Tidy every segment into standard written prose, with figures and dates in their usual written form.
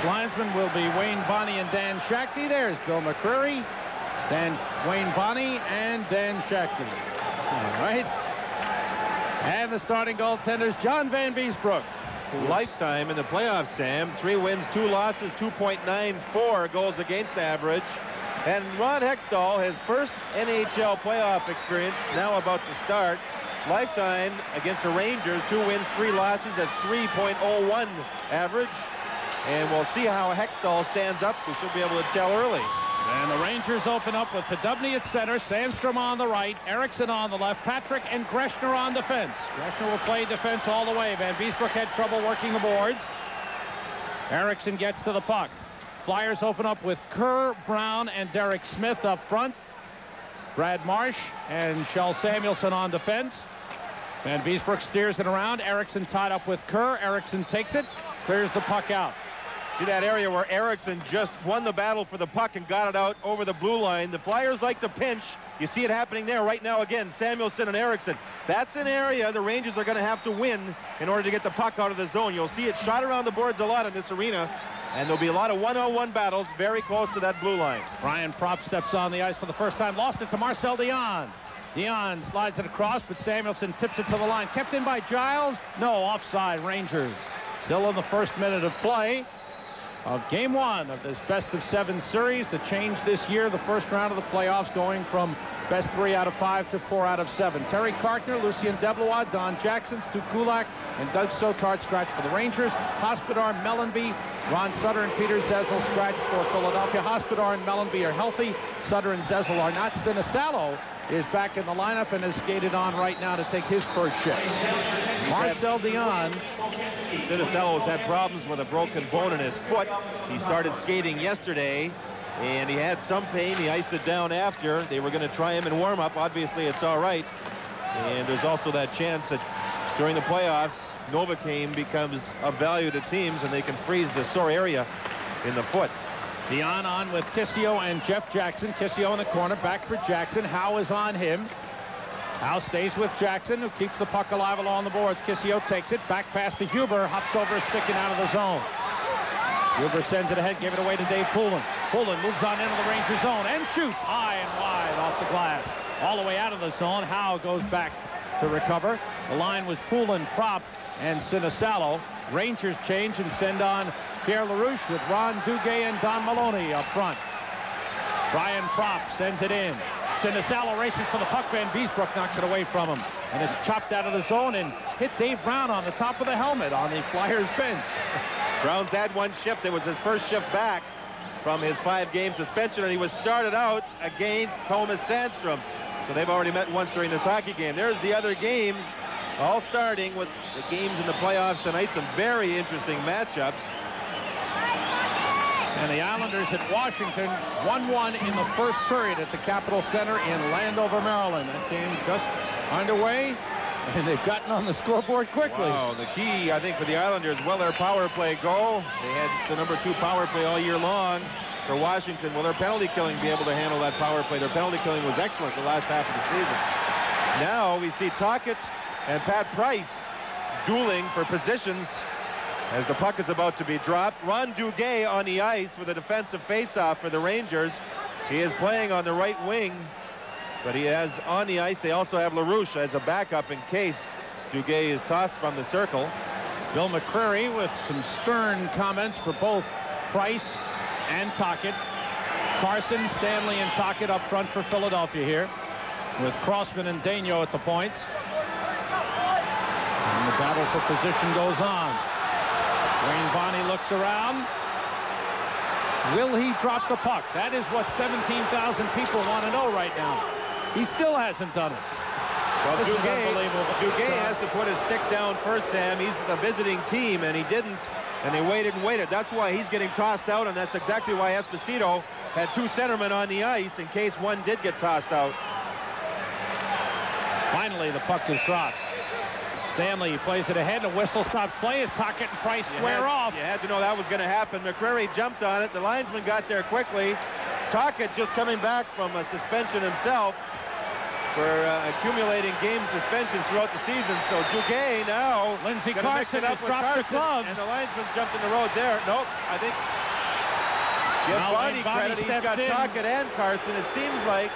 linesmen will be Wayne Bonney and Dan Shakty. There's Bill McCreary, Wayne Bonney, and Dan Shakty. All right. And the starting goaltenders, John Van Beesbroek. Lifetime in the playoffs, Sam. 3 wins, 2 losses, 2.94 goals against average. And Ron Hextall, his first NHL playoff experience, now about to start. Lifetime against the Rangers, 2 wins, 3 losses at 3.01 average. And we'll see how Hextall stands up. We should be able to tell early. And the Rangers open up with Podubny at center, Sandstrom on the right, Eriksson on the left, Patrick and Greshner on defense. Greshner will play defense all the way. Van Beesbroek had trouble working the boards. Eriksson gets to the puck. Flyers open up with Kerr, Brown, and Derek Smith up front. Brad Marsh and Shel Samuelson on defense. Van Beesbroek steers it around. Eriksson tied up with Kerr. Eriksson takes it, clears the puck out. See that area where Eriksson just won the battle for the puck and got it out over the blue line. The Flyers like to pinch. You see it happening there right now again. Samuelson and Eriksson. That's an area the Rangers are going to have to win in order to get the puck out of the zone. You'll see it shot around the boards a lot in this arena. And there'll be a lot of one-on-one battles very close to that blue line. Brian Propp steps on the ice for the first time. Lost it to Marcel Dion. Dion slides it across, but Samuelson tips it to the line. Kept in by Giles. No, offside. Rangers. Still in the first minute of play of Game 1 of this best-of-7 series. The change this year, the first round of the playoffs, going from best 3 out of 5 to 4 out of 7. Terry Kartner, Lucien Deblois, Don Jackson, Stu Kulak, and Doug Sotard scratch for the Rangers. Hospodar, Mellenby, Ron Sutter, and Peter Zezel scratch for Philadelphia. Hospodar and Mellenby are healthy. Sutter and Zezel are not. Sinisalo is back in the lineup and is skated on right now to take his first shift. Marcel Dion. Sinisalo's had problems with a broken bone in his foot. He started skating yesterday, and he had some pain. He iced it down after. They were going to try him in warm-up. Obviously, it's all right. And there's also that chance that during the playoffs, Novocaine becomes of value to teams, and they can freeze the sore area in the foot. Dion on with Kissio and Jeff Jackson. Kissio in the corner, back for Jackson. Howe is on him. Howe stays with Jackson, who keeps the puck alive along the boards. Kissio takes it, back pass to Huber, hops over, sticking out of the zone. Huber sends it ahead, gave it away to Dave Poulin. Poulin moves on into the Ranger zone and shoots high and wide off the glass. All the way out of the zone. Howe goes back to recover. The line was Poulin, Propp, and Sinisalo. Rangers change and send on Pierre LaRouche with Ron Duguay and Don Maloney up front. Brian Propp sends it in. Sinisalo races for the puck. Van Beesbroek knocks it away from him. And it's chopped out of the zone and hit Dave Brown on the top of the helmet on the Flyers bench. Brown's had one shift. It was his first shift back from his 5-game suspension, and he was started out against Thomas Sandstrom. So they've already met once during this hockey game. There's the other games, all starting with the games in the playoffs tonight. Some very interesting matchups. And the Islanders at Washington, 1-1 in the first period at the Capitol Center in Landover, Maryland. That game just underway, and they've gotten on the scoreboard quickly. Wow, the key, I think, for the Islanders, will their power play go? They had the number 2 power play all year long. For Washington, will their penalty killing be able to handle that power play? Their penalty killing was excellent the last half of the season. Now we see Tocchet and Pat Price dueling for positions as the puck is about to be dropped. Ron Duguay on the ice for the defensive faceoff for the Rangers. He is playing on the right wing, but he has on the ice. They also have LaRouche as a backup in case Duguay is tossed from the circle. Bill McCreary with some stern comments for both Price and Tocchet. Carson, Stanley, and Tocchet up front for Philadelphia here, with Crossman and Daigneault at the points. And the battle for position goes on. Wayne Bonney looks around. Will he drop the puck? That is what 17,000 people want to know right now. He still hasn't done it. Well, This is unbelievable. Duguay has to put his stick down first, Sam. He's the visiting team, and he didn't. And they waited and waited. That's why he's getting tossed out, and that's exactly why Esposito had 2 centermen on the ice in case one did get tossed out. Finally, the puck is dropped. Stanley plays it ahead. A whistle stops play as Tocchet and Price square off. You had to know that was going to happen. McCreary jumped on it. The linesman got there quickly. Tocchet just coming back from a suspension himself. for accumulating game suspensions throughout the season. So Duguay now Lindsey going to mix it Carson up has with dropped the Carson, gloves. and the linesman jumped in the road there. Nope, I think give Now Bonnie credit. He's got steps in. Tocchet and Carson. It seems like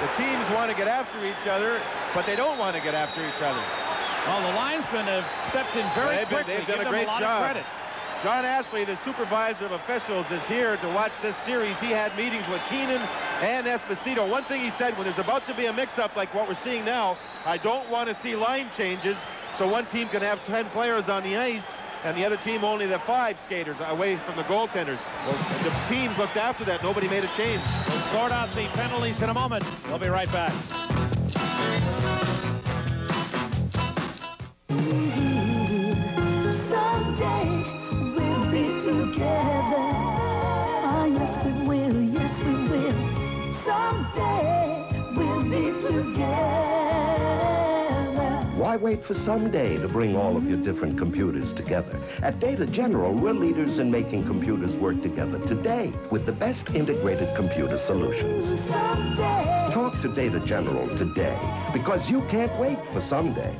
the teams want to get after each other, but they don't want to get after each other. Well, the linesmen have stepped in very quickly. They've done Give a great them a lot job. of credit. John Ashley, the supervisor of officials, is here to watch this series. He had meetings with Keenan and Esposito. One thing he said, when there's about to be a mix-up like what we're seeing now, I don't want to see line changes, so one team can have 10 players on the ice, and the other team only the 5 skaters away from the goaltenders. Well, the teams looked after that. Nobody made a change. We'll sort out the penalties in a moment. We'll be right back. Someday we'll be together. Oh, yes, we will. Yes, we will. Someday we'll be together. Why wait for someday to bring all of your different computers together? At Data General, we're leaders in making computers work together today with the best integrated computer solutions. Someday. Talk to Data General today because you can't wait for someday.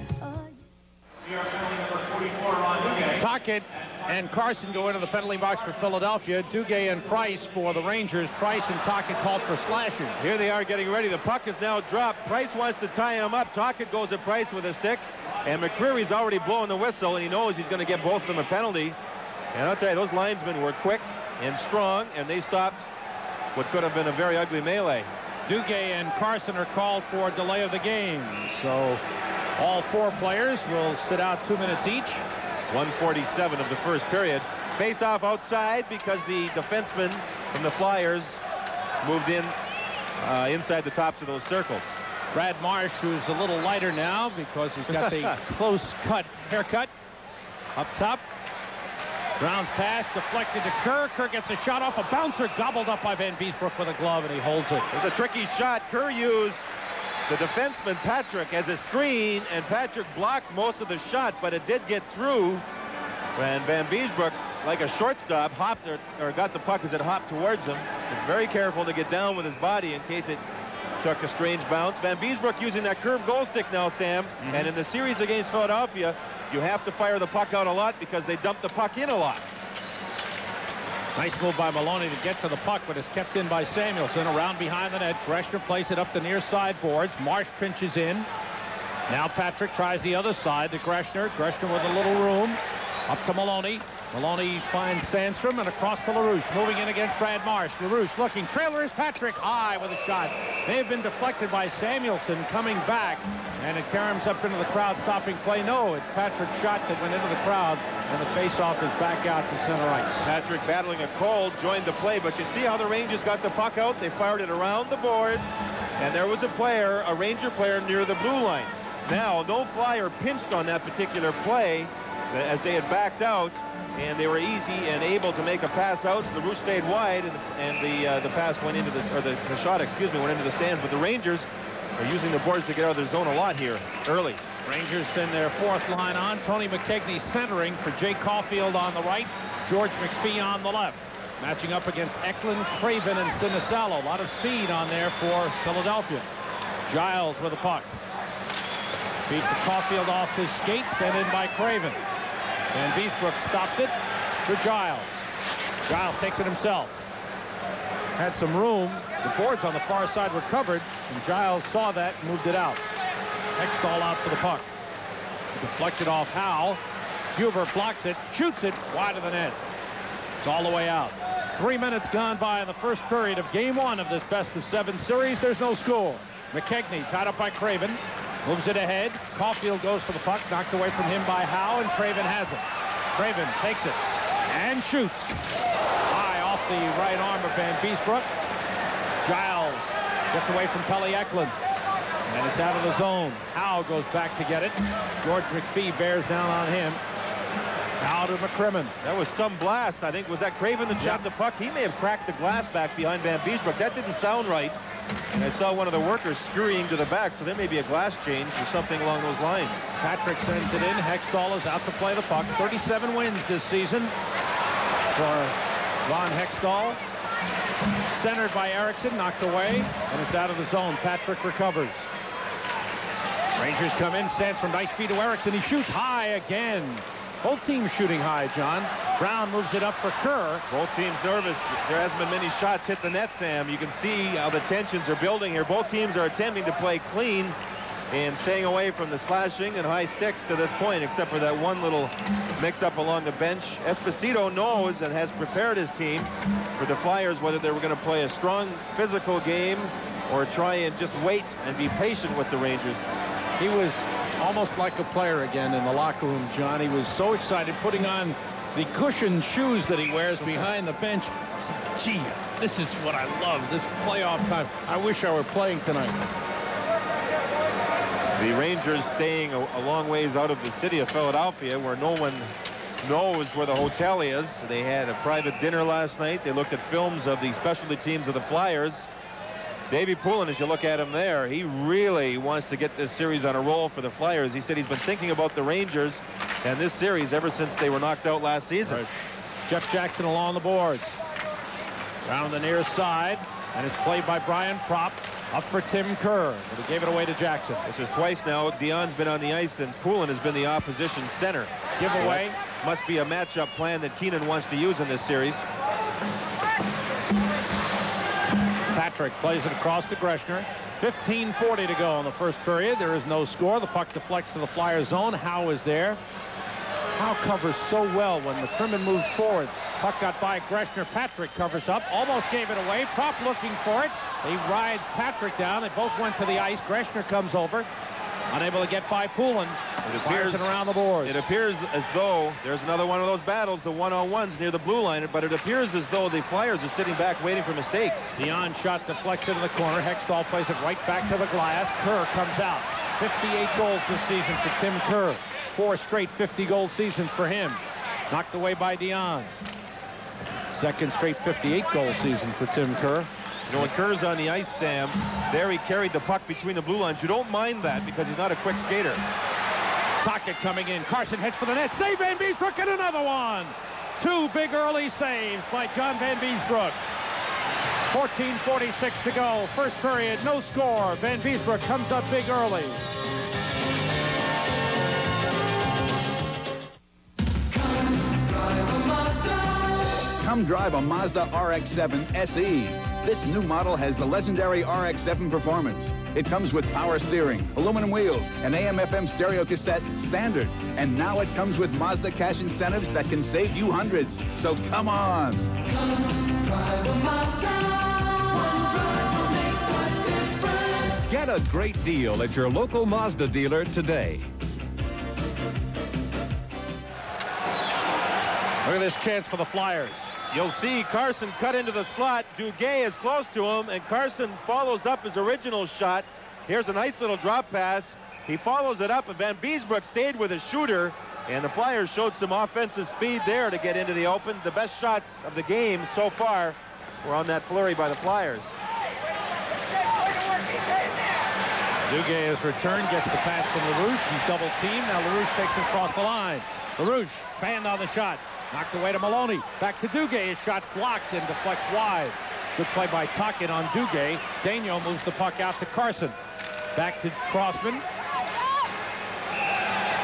Tocchet and Carson go into the penalty box for Philadelphia. Duguay and Price for the Rangers. Price and Tocchet called for slashing. Here they are getting ready. The puck is now dropped. Price wants to tie him up. Tocchet goes at Price with a stick. And McCreary's already blowing the whistle, and he knows he's going to get both of them a penalty. And I'll tell you, those linesmen were quick and strong, and they stopped what could have been a very ugly melee. Duguay and Carson are called for delay of the game. So all 4 players will sit out 2 minutes each. 1:47 of the first period. Face-off outside because the defenseman from the Flyers moved in inside the tops of those circles. Brad Marsh, who's a little lighter now because he's got the close-cut haircut. Up top. Brown's pass deflected to Kerr. Kerr gets a shot off a bouncer, gobbled up by Van Beesbrook with a glove, and he holds it. It was a tricky shot. Kerr used the defenseman Patrick as a screen, and Patrick blocked most of the shot, but it did get through. And Van Beesbrook's, like a shortstop, hopped or got the puck as it hopped towards him. He's very careful to get down with his body in case it took a strange bounce. Van Beesbrook using that curved goal stick now, Sam. And in the series against Philadelphia, you have to fire the puck out a lot because they dump the puck in a lot. Nice move by Maloney to get to the puck, but it's kept in by Samuelson. Around behind the net. Greshner plays it up the near side boards. Marsh pinches in. Now Patrick tries the other side to Greshner. Greshner with a little room. Up to Maloney. Maloney finds Sandstrom and across to LaRouche. Moving in against Brad Marsh. LaRouche looking. Trailer is Patrick. High with a shot. They have been deflected by Samuelson coming back. And it caroms up into the crowd, stopping play. No, it's Patrick's shot that went into the crowd. And the faceoff is back out to center ice. Patrick, battling a cold, joined the play. But you see how the Rangers got the puck out? They fired it around the boards. And there was a player, a Ranger player, near the blue line. Now, no Flyer pinched on that particular play as they had backed out, and they were easy and able to make a pass out. LaRouche stayed wide, and the pass went into the shot, excuse me, went into the stands. But the Rangers are using the boards to get out of their zone a lot here early. Rangers send their 4th line on. Tony McKegney centering for Jay Caulfield on the right. George McPhee on the left. Matching up against Eklund, Craven, and Sinisalo. A lot of speed on there for Philadelphia. Giles with a puck. Beat the Caulfield off his skates and in by Craven. Van Beesbrook stops it for Giles. Giles takes it himself. Had some room. The boards on the far side were covered, and Giles saw that and moved it out. Hextall out for the puck. Deflected off Howe. Huber blocks it, shoots it wide of the net. It's all the way out. 3 minutes gone by in the first period of game 1 of this best-of-7 series. There's no score. McKegney tied up by Craven. Moves it ahead. Caulfield goes for the puck. Knocked away from him by Howe, and Craven has it. Craven takes it and shoots. High off the right arm of Van Beesbrook. Giles gets away from Pelle Eklund. And it's out of the zone. Howe goes back to get it. George McPhee bears down on him. Howe to McCrimmon. That was some blast. I think, was that Craven that shot the puck? He may have cracked the glass back behind Van Beesbrook. That didn't sound right. And I saw one of the workers scurrying to the back, so there may be a glass change or something along those lines. Patrick sends it in. Hextall is out to play the puck. 37 wins this season for Ron Hextall. Centered by Erickson, knocked away, and it's out of the zone. Patrick recovers. Rangers come in, sends from nice feet to Erickson. He shoots high again. Both teams shooting high, John. Brown moves it up for Kerr. Both teams nervous. There hasn't been many shots hit the net, Sam. You can see how the tensions are building here. Both teams are attempting to play clean and staying away from the slashing and high sticks to this point, except for that one little mix-up along the bench. Esposito knows and has prepared his team for the Flyers, whether they were going to play a strong physical game or try and just wait and be patient with the Rangers. He was almost like a player again in the locker room, John. He was so excited, putting on the cushioned shoes that he wears behind the bench. He said, gee, this is what I love, this playoff time. I wish I were playing tonight. The Rangers staying a long ways out of the city of Philadelphia, where no one knows where the hotel is. They had a private dinner last night. They looked at films of the specialty teams of the Flyers. Davey Poulin, as you look at him there, he really wants to get this series on a roll for the Flyers. He said he's been thinking about the Rangers and this series ever since they were knocked out last season. Right. Jeff Jackson along the boards. Down the near side, and it's played by Brian Propp. Up for Tim Kerr, but he gave it away to Jackson. This is twice now. Dion's been on the ice, and Poulin has been the opposition center. Giveaway. Must be a matchup plan that Keenan wants to use in this series. Patrick plays it across to Greshner. 15:40 to go in the first period. There is no score. The puck deflects to the Flyers zone. Howe is there. Howe covers so well when the Trimmen moves forward. Puck got by Greshner. Patrick covers up. Almost gave it away. Propp looking for it. He rides Patrick down. They both went to the ice. Greshner comes over. Unable to get by Poulin. It appears around the board. It appears as though there's another one of those battles, the one-on-ones near the blue line, but it appears as though the Flyers are sitting back waiting for mistakes. Dion shot deflects into the corner. Hextall plays it right back to the glass. Kerr comes out. 58 goals this season for Tim Kerr. 4 straight 50-goal seasons for him. Knocked away by Dion. Second straight 58-goal season for Tim Kerr. You know, when Kerr's on the ice, Sam, there he carried the puck between the blue lines. You don't mind that because he's not a quick skater. Tocchet coming in. Carson heads for the net. Save Van Beesbrook, and another one. 2 big early saves by John Van Beesbrook. 14:46 to go. First period, no score. Van Beesbrook comes up big early. Come drive a Mazda RX-7 SE. This new model has the legendary RX-7 performance. It comes with power steering, aluminum wheels, and AM/FM stereo cassette standard. And now it comes with Mazda cash incentives that can save you hundreds. So come on. Come drive a Mazda. One drive will make a difference. Get a great deal at your local Mazda dealer today. Look at this chance for the Flyers. You'll see Carson cut into the slot. Duguay is close to him, and Carson follows up his original shot. Here's a nice little drop pass. He follows it up, and Van Beesbrook stayed with a shooter, and the Flyers showed some offensive speed there to get into the open. The best shots of the game so far were on that flurry by the Flyers. Duguay has returned, gets the pass from LaRouche. He's double teamed. Now LaRouche takes it across the line. LaRouche fanned on the shot. Knocked away to Maloney. Back to Duguay. His shot blocked and deflects wide. Good play by Tocchet on Duguay. Daigneault moves the puck out to Carson. Back to Crossman.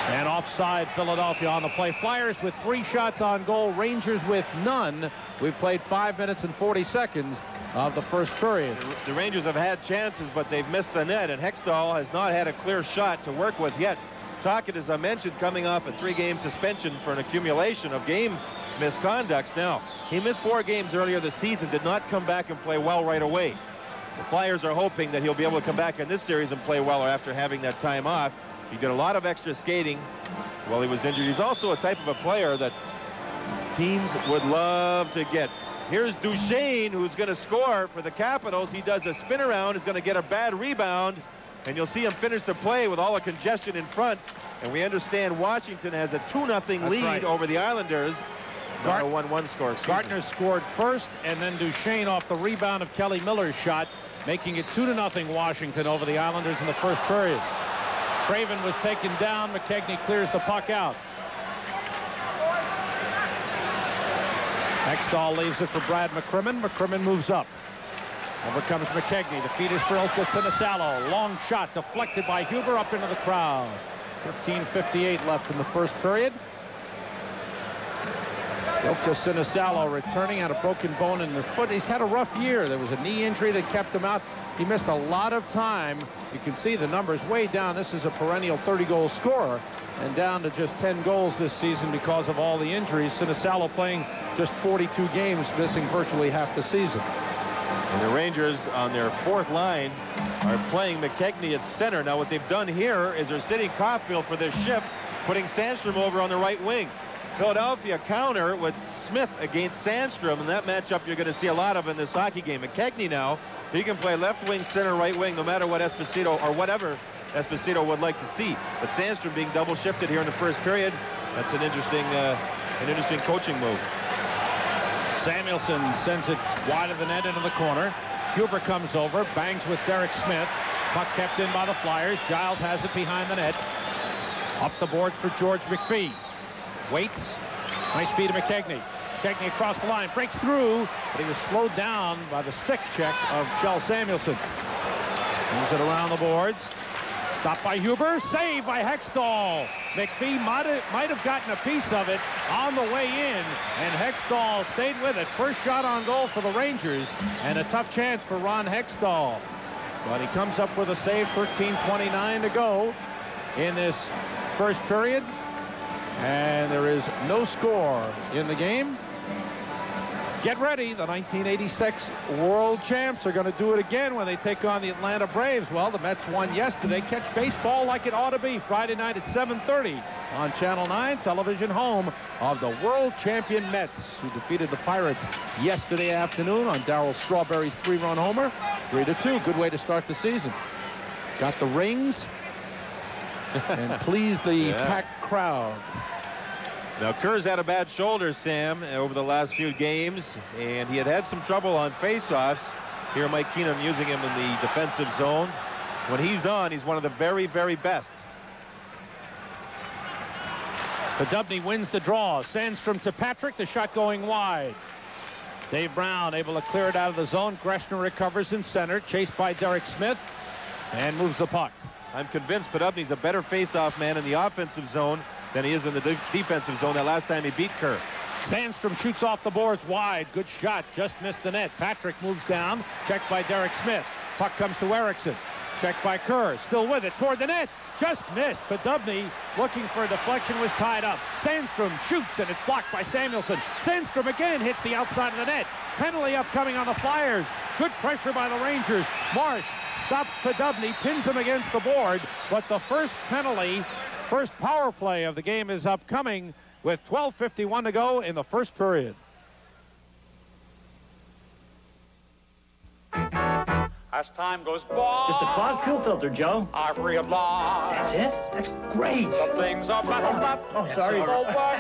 And offside Philadelphia on the play. Flyers with 3 shots on goal. Rangers with none. We've played 5 minutes and 40 seconds of the first period. The Rangers have had chances, but they've missed the net, and Hextall has not had a clear shot to work with yet. Tocchet, as I mentioned, coming off a 3-game suspension for an accumulation of game misconducts. Now, he missed 4 games earlier this season, did not come back and play well right away. The Flyers are hoping that he'll be able to come back in this series and play well after having that time off. He did a lot of extra skating while he was injured. He's also a type of a player that teams would love to get. Here's Duchesne, who's going to score for the Capitals. He does a spin around, is going to get a bad rebound, and you'll see him finish the play with all the congestion in front. And we understand Washington has a 2-0 lead over the Islanders. Not a 1-1 score. Gardner scored first, and then Duchesne off the rebound of Kelly Miller's shot, making it 2-0 Washington over the Islanders in the first period. Craven was taken down. McKegney clears the puck out. Hextall leaves it for Brad McCrimmon. McCrimmon moves up. Over comes McKegney. The feed is for Ilka Sinisalo. Long shot deflected by Huber up into the crowd. 13:58 left in the first period. Ilka Sinisalo returning, had a broken bone in his foot. He's had a rough year. There was a knee injury that kept him out. He missed a lot of time. You can see the numbers way down. This is a perennial 30-goal scorer, and down to just 10 goals this season because of all the injuries. Sinisalo playing just 42 games, missing virtually half the season. And the Rangers on their fourth line are playing McKegney at center. Now what they've done here is they're sitting Caulfield for this shift, putting Sandstrom over on the right wing. Philadelphia counter with Smith against Sandstrom, and that matchup you're going to see a lot of in this hockey game. McKegney now, he can play left wing, center, right wing, no matter what Esposito or whatever Esposito would like to see. But Sandstrom being double shifted here in the first period, that's an interesting coaching move. Samuelson sends it wide of the net into the corner. Huber comes over, bangs with Derek Smith. Puck kept in by the Flyers. Giles has it behind the net. Up the boards for George McPhee. Waits. Nice feed to McKegney. McKegney across the line. Breaks through, but he was slowed down by the stick check of Kjell Samuelson. Moves it around the boards. Stopped by Huber. Saved by Hextall. McPhee might have gotten a piece of it on the way in, and Hextall stayed with it. First shot on goal for the Rangers, and a tough chance for Ron Hextall. But he comes up with a save. 13:29 to go in this first period. And there is no score in the game. Get ready. The 1986 world champs are going to do it again when they take on the Atlanta Braves. Well, the Mets won yesterday. Catch baseball like it ought to be Friday night at 7:30 on Channel 9 television, home of the world champion Mets, who defeated the Pirates yesterday afternoon on Darryl Strawberry's 3-run homer. 3-2. Good way to start the season. Got the rings and pleased the packed crowd. Now Kerr's had a bad shoulder, Sam, over the last few games, and he had some trouble on faceoffs. Here Mike Keenum using him in the defensive zone. When he's on, he's one of the very, very best. Podubny wins the draw. Sandstrom to Patrick. The shot going wide. Dave Brown able to clear it out of the zone. Greshner recovers in center, chased by Derek Smith, and moves the puck. I'm convinced Podubny's a better faceoff man in the offensive zone than he is in the defensive zone that last time he beat Kerr. Sandstrom shoots off the boards wide. Good shot. Just missed the net. Patrick moves down. Checked by Derek Smith. Puck comes to Erickson. Checked by Kerr. Still with it. Toward the net. Just missed. Podubny looking for a deflection was tied up. Sandstrom shoots, and it's blocked by Samuelson. Sandstrom again hits the outside of the net. Penalty upcoming on the Flyers. Good pressure by the Rangers. Marsh stops Podubny, pins him against the board, but the first penalty, first power play of the game is upcoming with 12:51 to go in the first period. As time goes by, Just a clogged fuel filter, Joe. I realize That's it? That's great. some things are better left. Oh, sorry.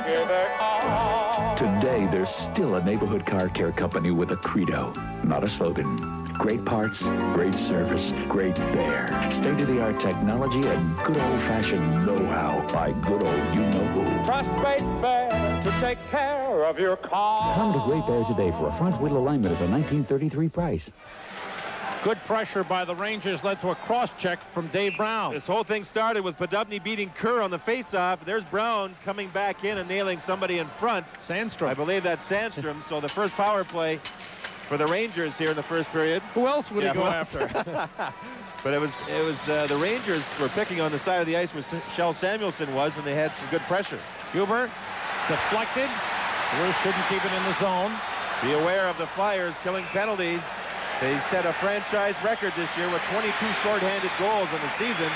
Here they are. Today, there's still a neighborhood car care company with a credo, not a slogan. Great parts, great service, great Bear. State-of-the-art technology and good old-fashioned know-how by good old you-know-who. Trust Great Bear to take care of your car. Come to Great Bear today for a front wheel alignment at a 1933 price. Good pressure by the Rangers led to a cross-check from Dave Brown. This whole thing started with Podubny beating Kerr on the faceoff. There's Brown coming back in and nailing somebody in front. Sandstrom. I believe that's Sandstrom. So the first power play for the Rangers here in the first period. Who else would he go after? But it was the Rangers were picking on the side of the ice where Kjell Samuelson was, and they had some good pressure. Huber deflected. Bruce couldn't keep it in the zone. Be aware of the Flyers killing penalties. They set a franchise record this year with 22 shorthanded goals in the season,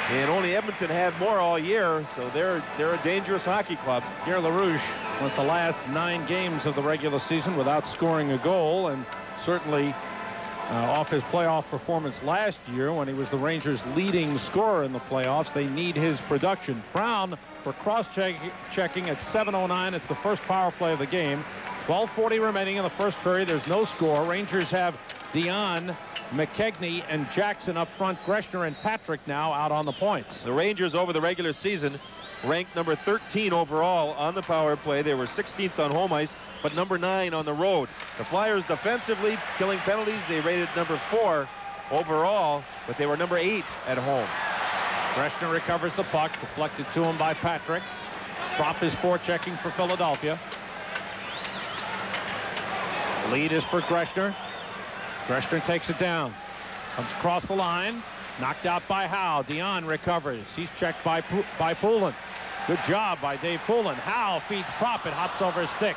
and only Edmonton had more all year, so they're a dangerous hockey club. Pierre LaRouche went the last 9 games of the regular season without scoring a goal, and certainly off his playoff performance last year when he was the Rangers' leading scorer in the playoffs. They need his production. Brown for cross-checking at 7:09. It's the first power play of the game. 12:40 remaining in the first period. There's no score. Rangers have Dion, McKegney, and Jackson up front. Greshner and Patrick now out on the points. The Rangers over the regular season ranked number 13 overall on the power play. They were 16th on home ice, but number 9 on the road. The Flyers defensively, killing penalties, they rated number 4 overall, but they were number 8 at home. Greshner recovers the puck, deflected to him by Patrick. Propp is forechecking for Philadelphia. Lead is for Greshner. Greshner takes it down. Comes across the line. Knocked out by Howe. Dion recovers. He's checked by Poulin. Good job by Dave Poulin. Howe feeds Propp. It hops over his stick.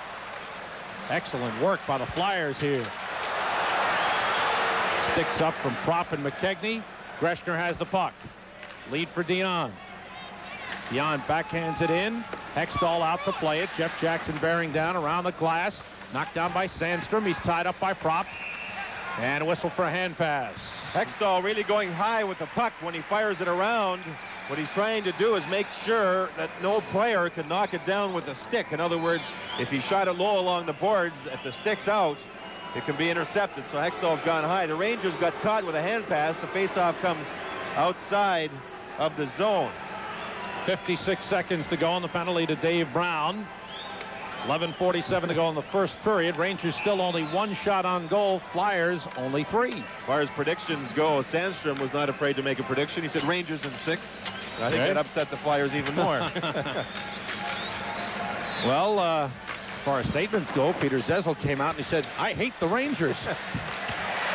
Excellent work by the Flyers here. Sticks up from Propp and McKegney. Greshner has the puck. Lead for Dion. Dion backhands it in. Hextall out to play it. Jeff Jackson bearing down around the glass. Knocked down by Sandstrom. He's tied up by Propp. And a whistle for a hand pass. Hextall really going high with the puck when he fires it around. What he's trying to do is make sure that no player can knock it down with a stick. In other words, if he shot it low along the boards, if the stick's out, it can be intercepted. So Hextall's gone high. The Rangers got caught with a hand pass. The faceoff comes outside of the zone. 56 seconds to go on the penalty to Dave Brown. 11:47 to go in the first period. Rangers still only 1 shot on goal. Flyers only 3. As far as predictions go, Sandstrom was not afraid to make a prediction. He said Rangers in 6. I think that upset the Flyers even more. Well, as far as statements go, Peter Zezel came out and he said, I hate the Rangers.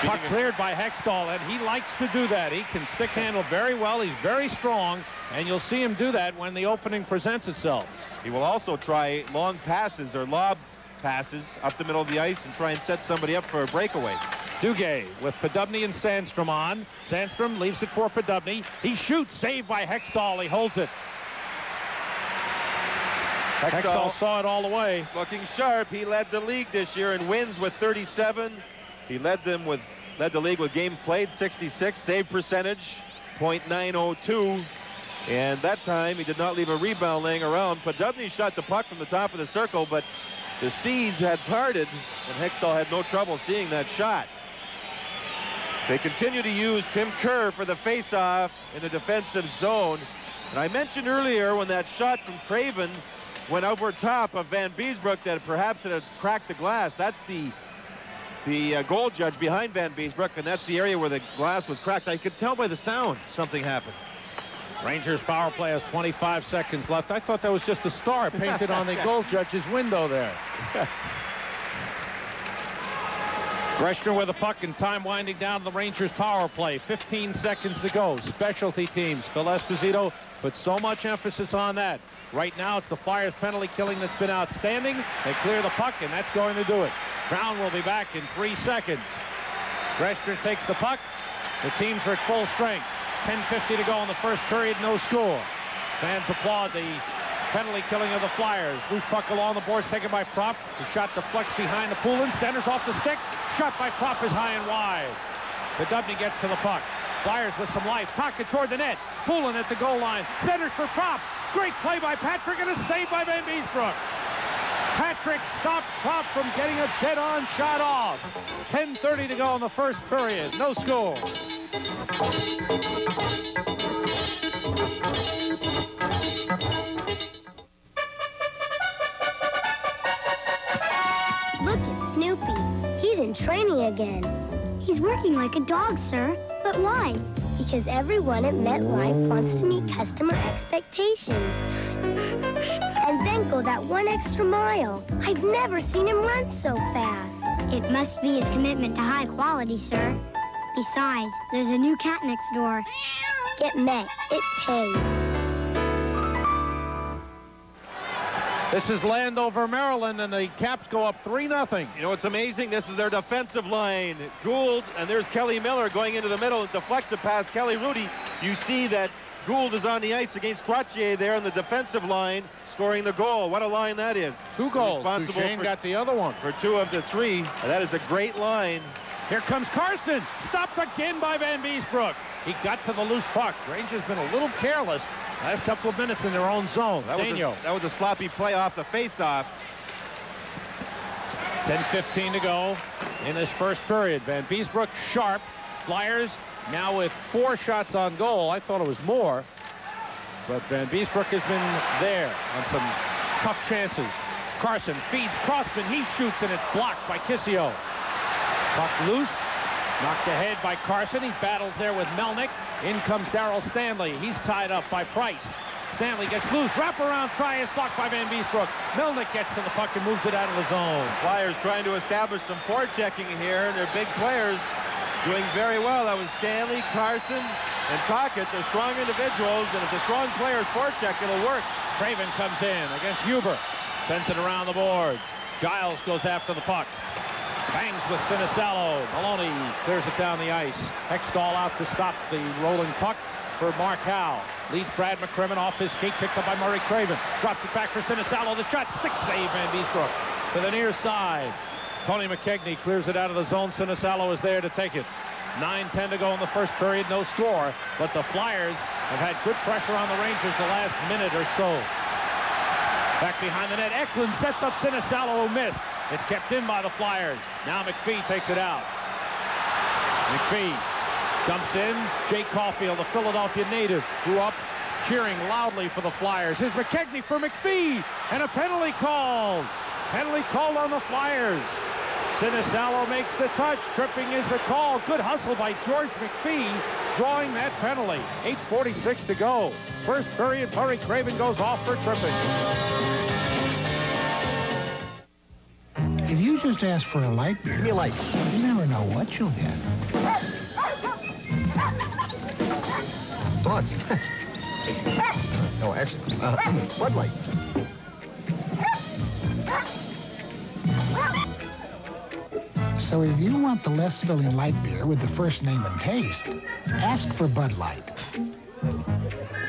Puck cleared by Hextall, and he likes to do that. He can stick handle very well. He's very strong, and you'll see him do that when the opening presents itself. He will also try long passes or lob passes up the middle of the ice and try and set somebody up for a breakaway. Duguay with Podubny and Sandstrom on. Sandstrom leaves it for Podubny. He shoots, saved by Hextall. He holds it. Hextall saw it all the way. Looking sharp. He led the league this year in wins with 37. He led the league with games played, 66. Save percentage, .902. And that time, he did not leave a rebound laying around. Podubny shot the puck from the top of the circle, but the seas had parted, and Hextall had no trouble seeing that shot. They continue to use Tim Kerr for the faceoff in the defensive zone. And I mentioned earlier when that shot from Craven went over top of Van Beesbroek that perhaps it had cracked the glass. That's the goal judge behind Van Beesbroek, and that's the area where the glass was cracked. I could tell by the sound something happened. Rangers power play has 25 seconds left. I thought that was just a star painted on the goal judge's window there. Greshner with the puck and time winding down the Rangers power play. 15 seconds to go. Specialty teams. Phil Esposito put so much emphasis on that. Right now it's the Flyers penalty killing that's been outstanding. They clear the puck, and that's going to do it. Brown will be back in 3 seconds. Greshner takes the puck. The teams are at full strength. 10:50 to go in the first period, no score. Fans applaud the penalty killing of the Flyers. Loose puck along the boards taken by Propp. The shot deflects behind the Poulin. Centers off the stick. Shot by Propp is high and wide. Podubny gets to the puck. Flyers with some life. Pocket toward the net. Poulin at the goal line. Centers for Propp. Great play by Patrick and a save by Van Beesbroek. Patrick stopped Propp from getting a dead-on shot off. 10:30 to go in the first period. No score. Look at Snoopy. He's in training again. He's working like a dog, sir. But why? Because everyone at MetLife wants to meet customer expectations. And then go that one extra mile. I've never seen him run so fast. It must be his commitment to high quality, sir. Besides, there's a new cat next door. Get Met. It pays. This is Landover, Maryland, and the Caps go up 3-0. You know what's amazing? This is their defensive line. Gould, and there's Kelly Miller going into the middle and deflects it past Kelly Rudy. You see that Gould is on the ice against Trottier there on the defensive line, scoring the goal. What a line that is. 2 goals. Duchesne got the other one. For 2 of the 3. And that is a great line. Here comes Carson. Stopped again by Van Beesbroek. He got to the loose puck. Rangers been a little careless last couple of minutes in their own zone. That was a sloppy play off the faceoff. 10:15 to go in this first period. Van Beesbroek sharp. Flyers now with 4 shots on goal. I thought it was more. but Van Beesbroek has been there on some tough chances. Carson feeds Crossman. He shoots, and it's blocked by Kissio. Puck loose. Knocked ahead by Carson. He battles there with Melnick. In comes Darryl Stanley. He's tied up by Price. Stanley gets loose. Wraparound try is blocked by Van Beesbroek. Melnick gets to the puck and moves it out of the zone. Flyers trying to establish some forechecking here, and their big players doing very well. That was Stanley, Carson, and Tocchet. They're strong individuals, and if the strong players forecheck, it'll work. Craven comes in against Huber. Sends it around the boards. Giles goes after the puck. Bangs with Sinisalo. Maloney clears it down the ice. Hextall out to stop the rolling puck for Mark Howe. Leads Brad McCrimmon off his skate, picked up by Murray Craven. Drops it back for Sinisalo. The shot, stick save, Van Beesbroek to the near side. Tony McKegney clears it out of the zone. Sinisalo is there to take it. 9:10 to go in the first period, no score. But the Flyers have had good pressure on the Rangers the last minute or so. Back behind the net, Eklund sets up Sinisalo, who missed. It's kept in by the Flyers. Now McPhee takes it out. McPhee jumps in. Jay Caulfield, the Philadelphia native, grew up cheering loudly for the Flyers. Here's McKegney for McPhee, and a penalty called. Penalty called on the Flyers. Sinisalo makes the touch. Tripping is the call. Good hustle by George McPhee, drawing that penalty. 8:46 to go. First period, Murray Craven goes off for tripping. If you just ask for a light beer, Give me a light. You never know what you'll get. Thoughts? No, actually, Bud Light. So if you want the less filling light beer with the first name and taste, ask for Bud Light.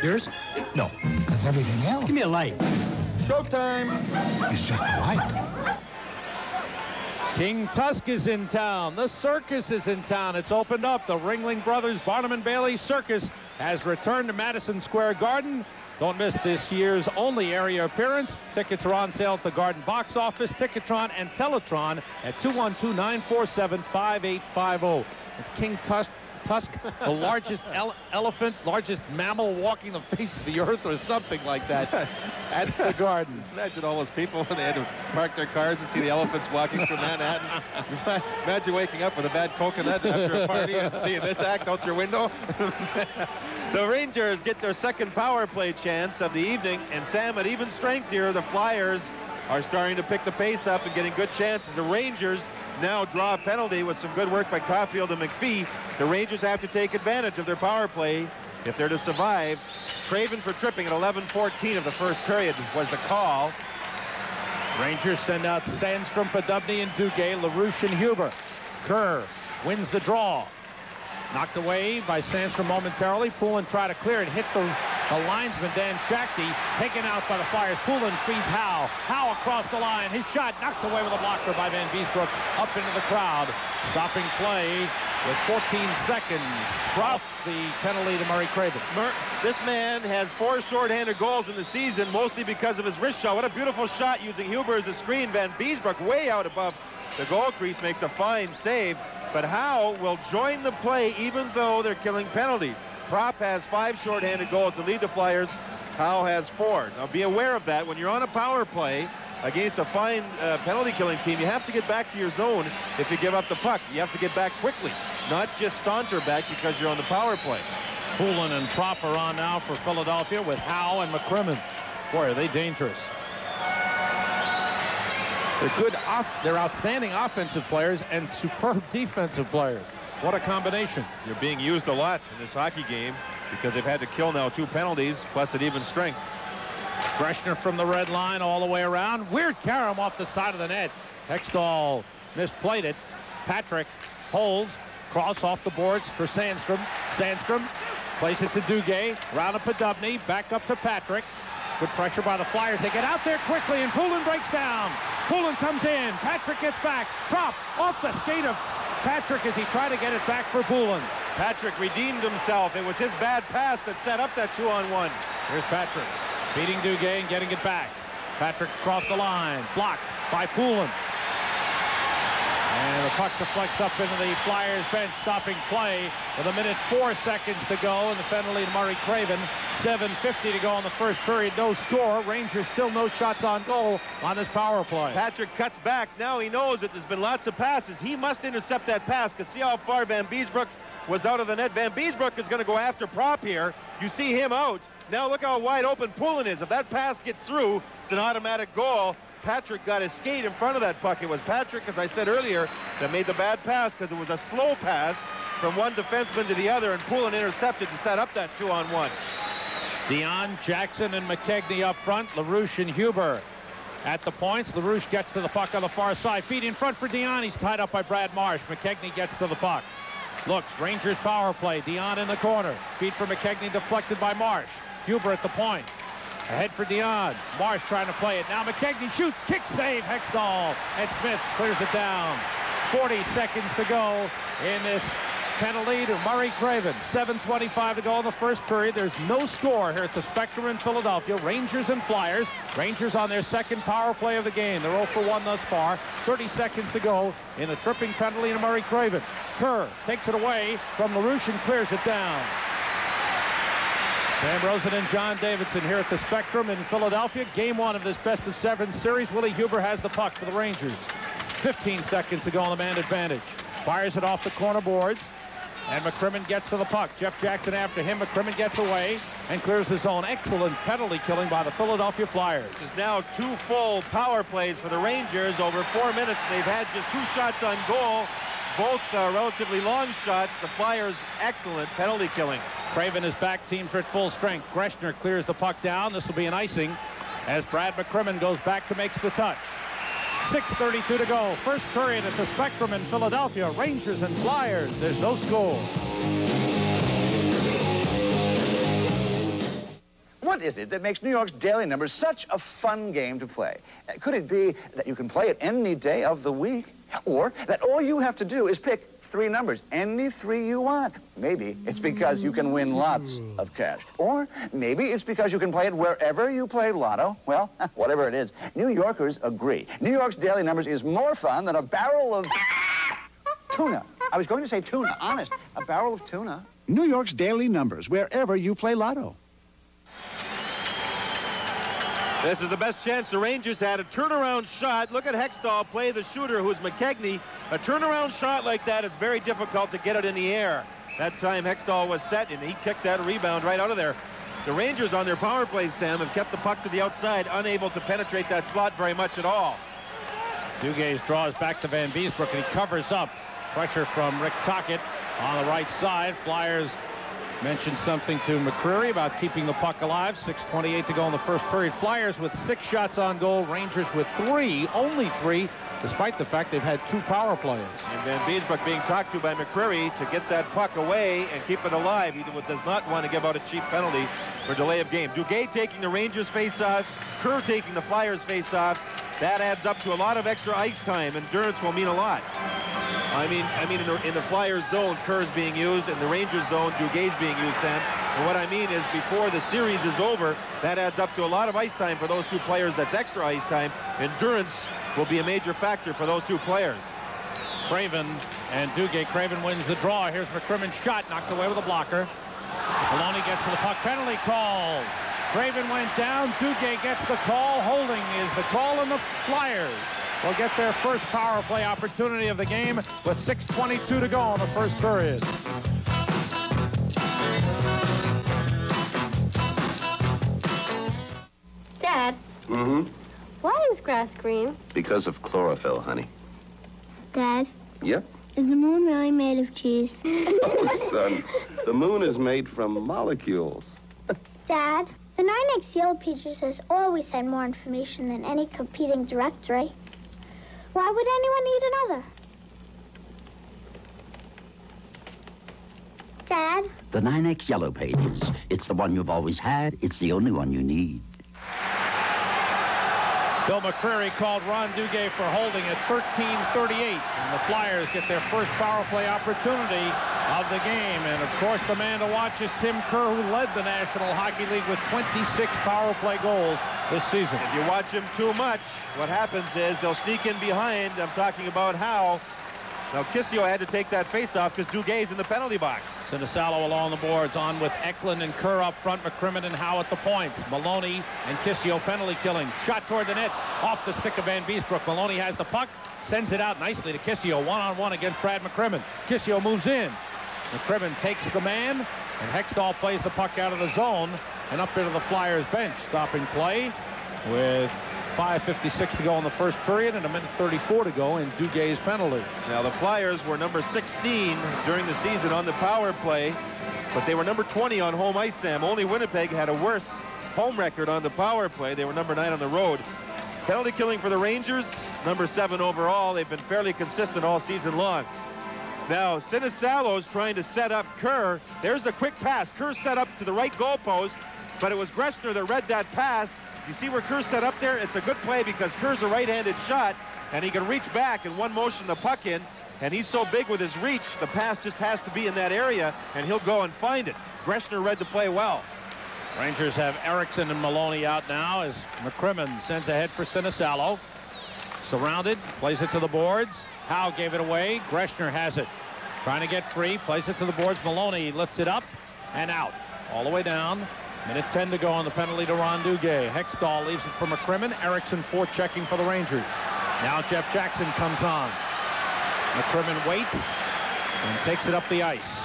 Yours? No. Because everything else Give me a light. Showtime. is just a light. King Tusk is in town. The circus is in town. It's opened up. The Ringling Brothers Barnum and Bailey Circus has returned to Madison Square Garden. Don't miss this year's only area appearance. Tickets are on sale at the Garden box office, Ticketron, and Teletron at 212-947-5850. King Tusk, the largest elephant, largest mammal walking the face of the earth or something like that at the Garden. Imagine all those people when they had to park their cars and see the elephants walking through Manhattan. Imagine waking up with a bad coconut after a party and seeing this act out your window. The Rangers get their second power play chance of the evening, and Sam, at even strength here, the Flyers are starting to pick the pace up and getting good chances. The Rangers now draw a penalty with some good work by Caulfield and McPhee. The Rangers have to take advantage of their power play if they're to survive. Craven for tripping at 11:14 of the first period was the call. Rangers send out Sandstrom, Podubny, and Duguay, LaRouche, and Huber. Kerr wins the draw. Knocked away by Sandstrom momentarily. Poulin tried to clear it, hit the linesman, Dan Shakti, taken out by the Flyers. Poulin feeds Howe. Howe across the line. His shot knocked away with a blocker by Van Beesbroek up into the crowd. Stopping play with 14 seconds. Drop the penalty to Murray Craven. This man has 4 shorthanded goals in the season, mostly because of his wrist shot. What a beautiful shot using Huber as a screen. Van Beesbroek way out above the goal crease makes a fine save. But Howe will join the play even though they're killing penalties. Prop has 5 shorthanded goals to lead the Flyers. Howe has 4. Now be aware of that. When you're on a power play against a fine penalty-killing team, you have to get back to your zone if you give up the puck. You have to get back quickly, not just saunter back because you're on the power play. Poulin and Prop are on now for Philadelphia with Howe and McCrimmon. Boy, are they dangerous. They're outstanding offensive players and superb defensive players. What a combination. You're being used a lot in this hockey game because they've had to kill now 2 penalties plus at even strength. Greshner from the red line all the way around. Weird carom off the side of the net. Hextall misplayed it. Patrick holds. Cross off the boards for Sandstrom. Sandstrom plays it to Duguay. Round of Podubny. Back up to Patrick. Good pressure by the Flyers. They get out there quickly, and Poulin breaks down. Poulin comes in. Patrick gets back. Drop off the skate of Patrick as he tried to get it back for Poulin. Patrick redeemed himself. It was his bad pass that set up that 2-on-1. Here's Patrick beating Duguay and getting it back. Patrick across the line. Blocked by Poulin. And the puck deflects up into the Flyers bench, stopping play with 1:04 to go, and the penalty to Murray Craven. 7:50 to go in the first period. No score. Rangers still no shots on goal on this power play. Patrick cuts back. Now he knows that there's been lots of passes. He must intercept that pass, because see how far Van Beesbroek was out of the net. Van Beesbroek is going to go after Prop here. You see him out. Now look how wide open Poulin is. If that pass gets through, it's an automatic goal. Patrick got his skate in front of that puck. It was Patrick, as I said earlier, that made the bad pass, because it was a slow pass from one defenseman to the other, and Poulin intercepted to set up that 2-on-1. Dion, Jackson, and McKegney up front. LaRouche and Huber at the points. LaRouche gets to the puck on the far side. Feed in front for Dion. He's tied up by Brad Marsh. McKegney gets to the puck. Looks, Rangers power play. Dion in the corner. Feed for McKegney, deflected by Marsh. Huber at the point. Ahead for Dion. Marsh trying to play it. Now McKegney shoots. Kick save. Hextall. And Smith clears it down. 40 seconds to go in this penalty to Murray Craven. 7:25 to go in the first period. There's no score here at the Spectrum in Philadelphia. Rangers and Flyers. Rangers on their second power play of the game. They're 0 for 1 thus far. 30 seconds to go in a tripping penalty to Murray Craven. Kerr takes it away from LaRouche and clears it down. Sam Rosen and John Davidson here at the Spectrum in Philadelphia. Game 1 of this best-of-7 series. Willie Huber has the puck for the Rangers. 15 seconds to go on the man advantage. Fires it off the corner boards. And McCrimmon gets to the puck. Jeff Jackson after him. McCrimmon gets away and clears the zone. Excellent penalty killing by the Philadelphia Flyers. This is now 2 full power plays for the Rangers. Over 4 minutes, they've had just 2 shots on goal. Both relatively long shots. The Flyers, excellent penalty killing. Craven is back. Teams are at full strength. Greshner clears the puck down. This will be an icing as Brad McCrimmon goes back to makes the touch. 6:32 to go. First period at the Spectrum in Philadelphia. Rangers and Flyers. There's no score. What is it that makes New York's Daily Numbers such a fun game to play? Could it be that you can play it any day of the week? Or that all you have to do is pick 3 numbers, any 3 you want? Maybe it's because you can win lots of cash. Or maybe it's because you can play it wherever you play Lotto. Well, whatever it is, New Yorkers agree. New York's Daily Numbers is more fun than a barrel of tuna. I was going to say tuna, honest. A barrel of tuna. New York's Daily Numbers, wherever you play Lotto. This is the best chance the Rangers had. A turnaround shot. Look at Hextall play the shooter, who's McKegney. A turnaround shot like that is very difficult to get it in the air. That time Hextall was set, and he kicked that rebound right out of there. The Rangers on their power plays, Sam, have kept the puck to the outside, unable to penetrate that slot very much at all. Duguay draws back to Van Beesbroek, and he covers up. Pressure from Rick Tocchet on the right side. Flyers mentioned something to McCreary about keeping the puck alive. 6:28 to go in the first period. Flyers with 6 shots on goal. Rangers with 3, only 3, despite the fact they've had 2 power plays. And Van Beesbroek being talked to by McCreary to get that puck away and keep it alive. He does not want to give out a cheap penalty for delay of game. Duguay taking the Rangers faceoffs. Kerr taking the Flyers faceoffs. That adds up to a lot of extra ice time. Endurance will mean a lot. I mean, in the Flyers zone, Kerr's being used. In the Rangers zone, Duguay's being used, Sam. And what I mean is, before the series is over, that adds up to a lot of ice time for those 2 players. That's extra ice time. Endurance will be a major factor for those 2 players. Craven and Duguay. Craven wins the draw. Here's McCrimmon's shot, knocked away with a blocker. Maloney gets to the puck. Penalty called. Craven went down. Duguay gets the call. Holding is the call, and the Flyers will get their first power play opportunity of the game with 6:22 to go in the first period. Dad, Mm-hmm. why is grass green? Because of chlorophyll, honey. Dad, Yep. is the moon really made of cheese? Oh, son, the moon is made from molecules. Dad, the 9X Yellow Pages has always had more information than any competing directory. Why would anyone need another? Dad? The 9X Yellow Pages. It's the one you've always had. It's the only one you need. Bill McCreary called Ron Duguay for holding at 13:38. And the Flyers get their first power play opportunity of the game. And, of course, the man to watch is Tim Kerr, who led the National Hockey League with 26 power play goals this season. If you watch him too much, what happens is they'll sneak in behind. I'm talking about Howe. Now Kissio had to take that face-off because Duguay's in the penalty box. Sinisalo along the boards, on with Eklund and Kerr up front, McCrimmon and Howe at the points. Maloney and Kissio penalty killing. Shot toward the net, off the stick of Van Beesbrook. Maloney has the puck, sends it out nicely to Kissio, one-on-one against Brad McCrimmon. Kissio moves in. McCrimmon takes the man, and Hextall plays the puck out of the zone and up into the Flyers bench. Stopping play with 5:56 to go in the first period and 1:34 to go in Duguay's penalty. Now the Flyers were number 16 during the season on the power play, but they were number 20 on home ice, Sam. Only Winnipeg had a worse home record on the power play. They were number 9 on the road. Penalty killing for the Rangers, number 7 overall. They've been fairly consistent all season long. Now Sinisalo's trying to set up Kerr. There's the quick pass. Kerr set up to the right goalpost, but it was Greshner that read that pass. You see where Kerr's set up there? It's a good play because Kerr's a right-handed shot, and he can reach back in one motion the puck in, and he's so big with his reach, the pass just has to be in that area, and he'll go and find it. Greshner read the play well. Rangers have Erickson and Maloney out now as McCrimmon sends ahead for Sinisalo. Surrounded, plays it to the boards. Howe gave it away. Greshner has it. Trying to get free, plays it to the boards. Maloney lifts it up and out. All the way down. Minute 10 to go on the penalty to Ron Duguay. Hextall leaves it for McCrimmon. Erickson forechecking for the Rangers. Now Jeff Jackson comes on. McCrimmon waits and takes it up the ice.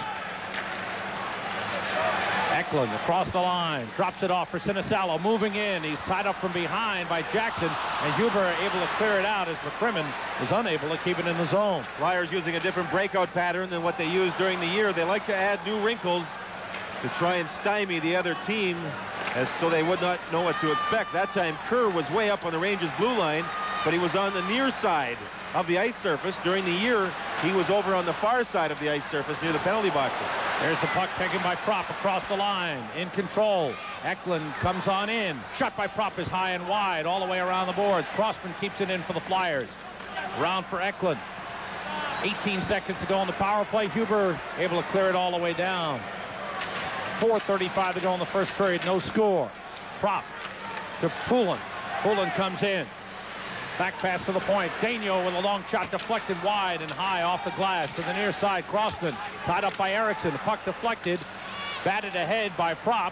Eklund across the line, drops it off for Sinisalo, moving in. He's tied up from behind by Jackson, and Huber able to clear it out as McCrimmon is unable to keep it in the zone. Flyers using a different breakout pattern than what they used during the year. They like to add new wrinkles to try and stymie the other team, so they would not know what to expect. That time Kerr was way up on the Rangers blue line, but he was on the near side of the ice surface. During the year, he was over on the far side of the ice surface near the penalty boxes. There's the puck taken by Propp across the line, in control. Eklund comes on in. Shot by Propp is high and wide, all the way around the boards. Crossman keeps it in for the Flyers. Round for Eklund. 18 seconds to go on the power play. Huber able to clear it all the way down. 4:35 to go in the first period. No score. Propp to Poulin. Poulin comes in. Back pass to the point. Daigneault with a long shot deflected wide and high off the glass to the near side. Crossman tied up by Erickson. The puck deflected. Batted ahead by Propp.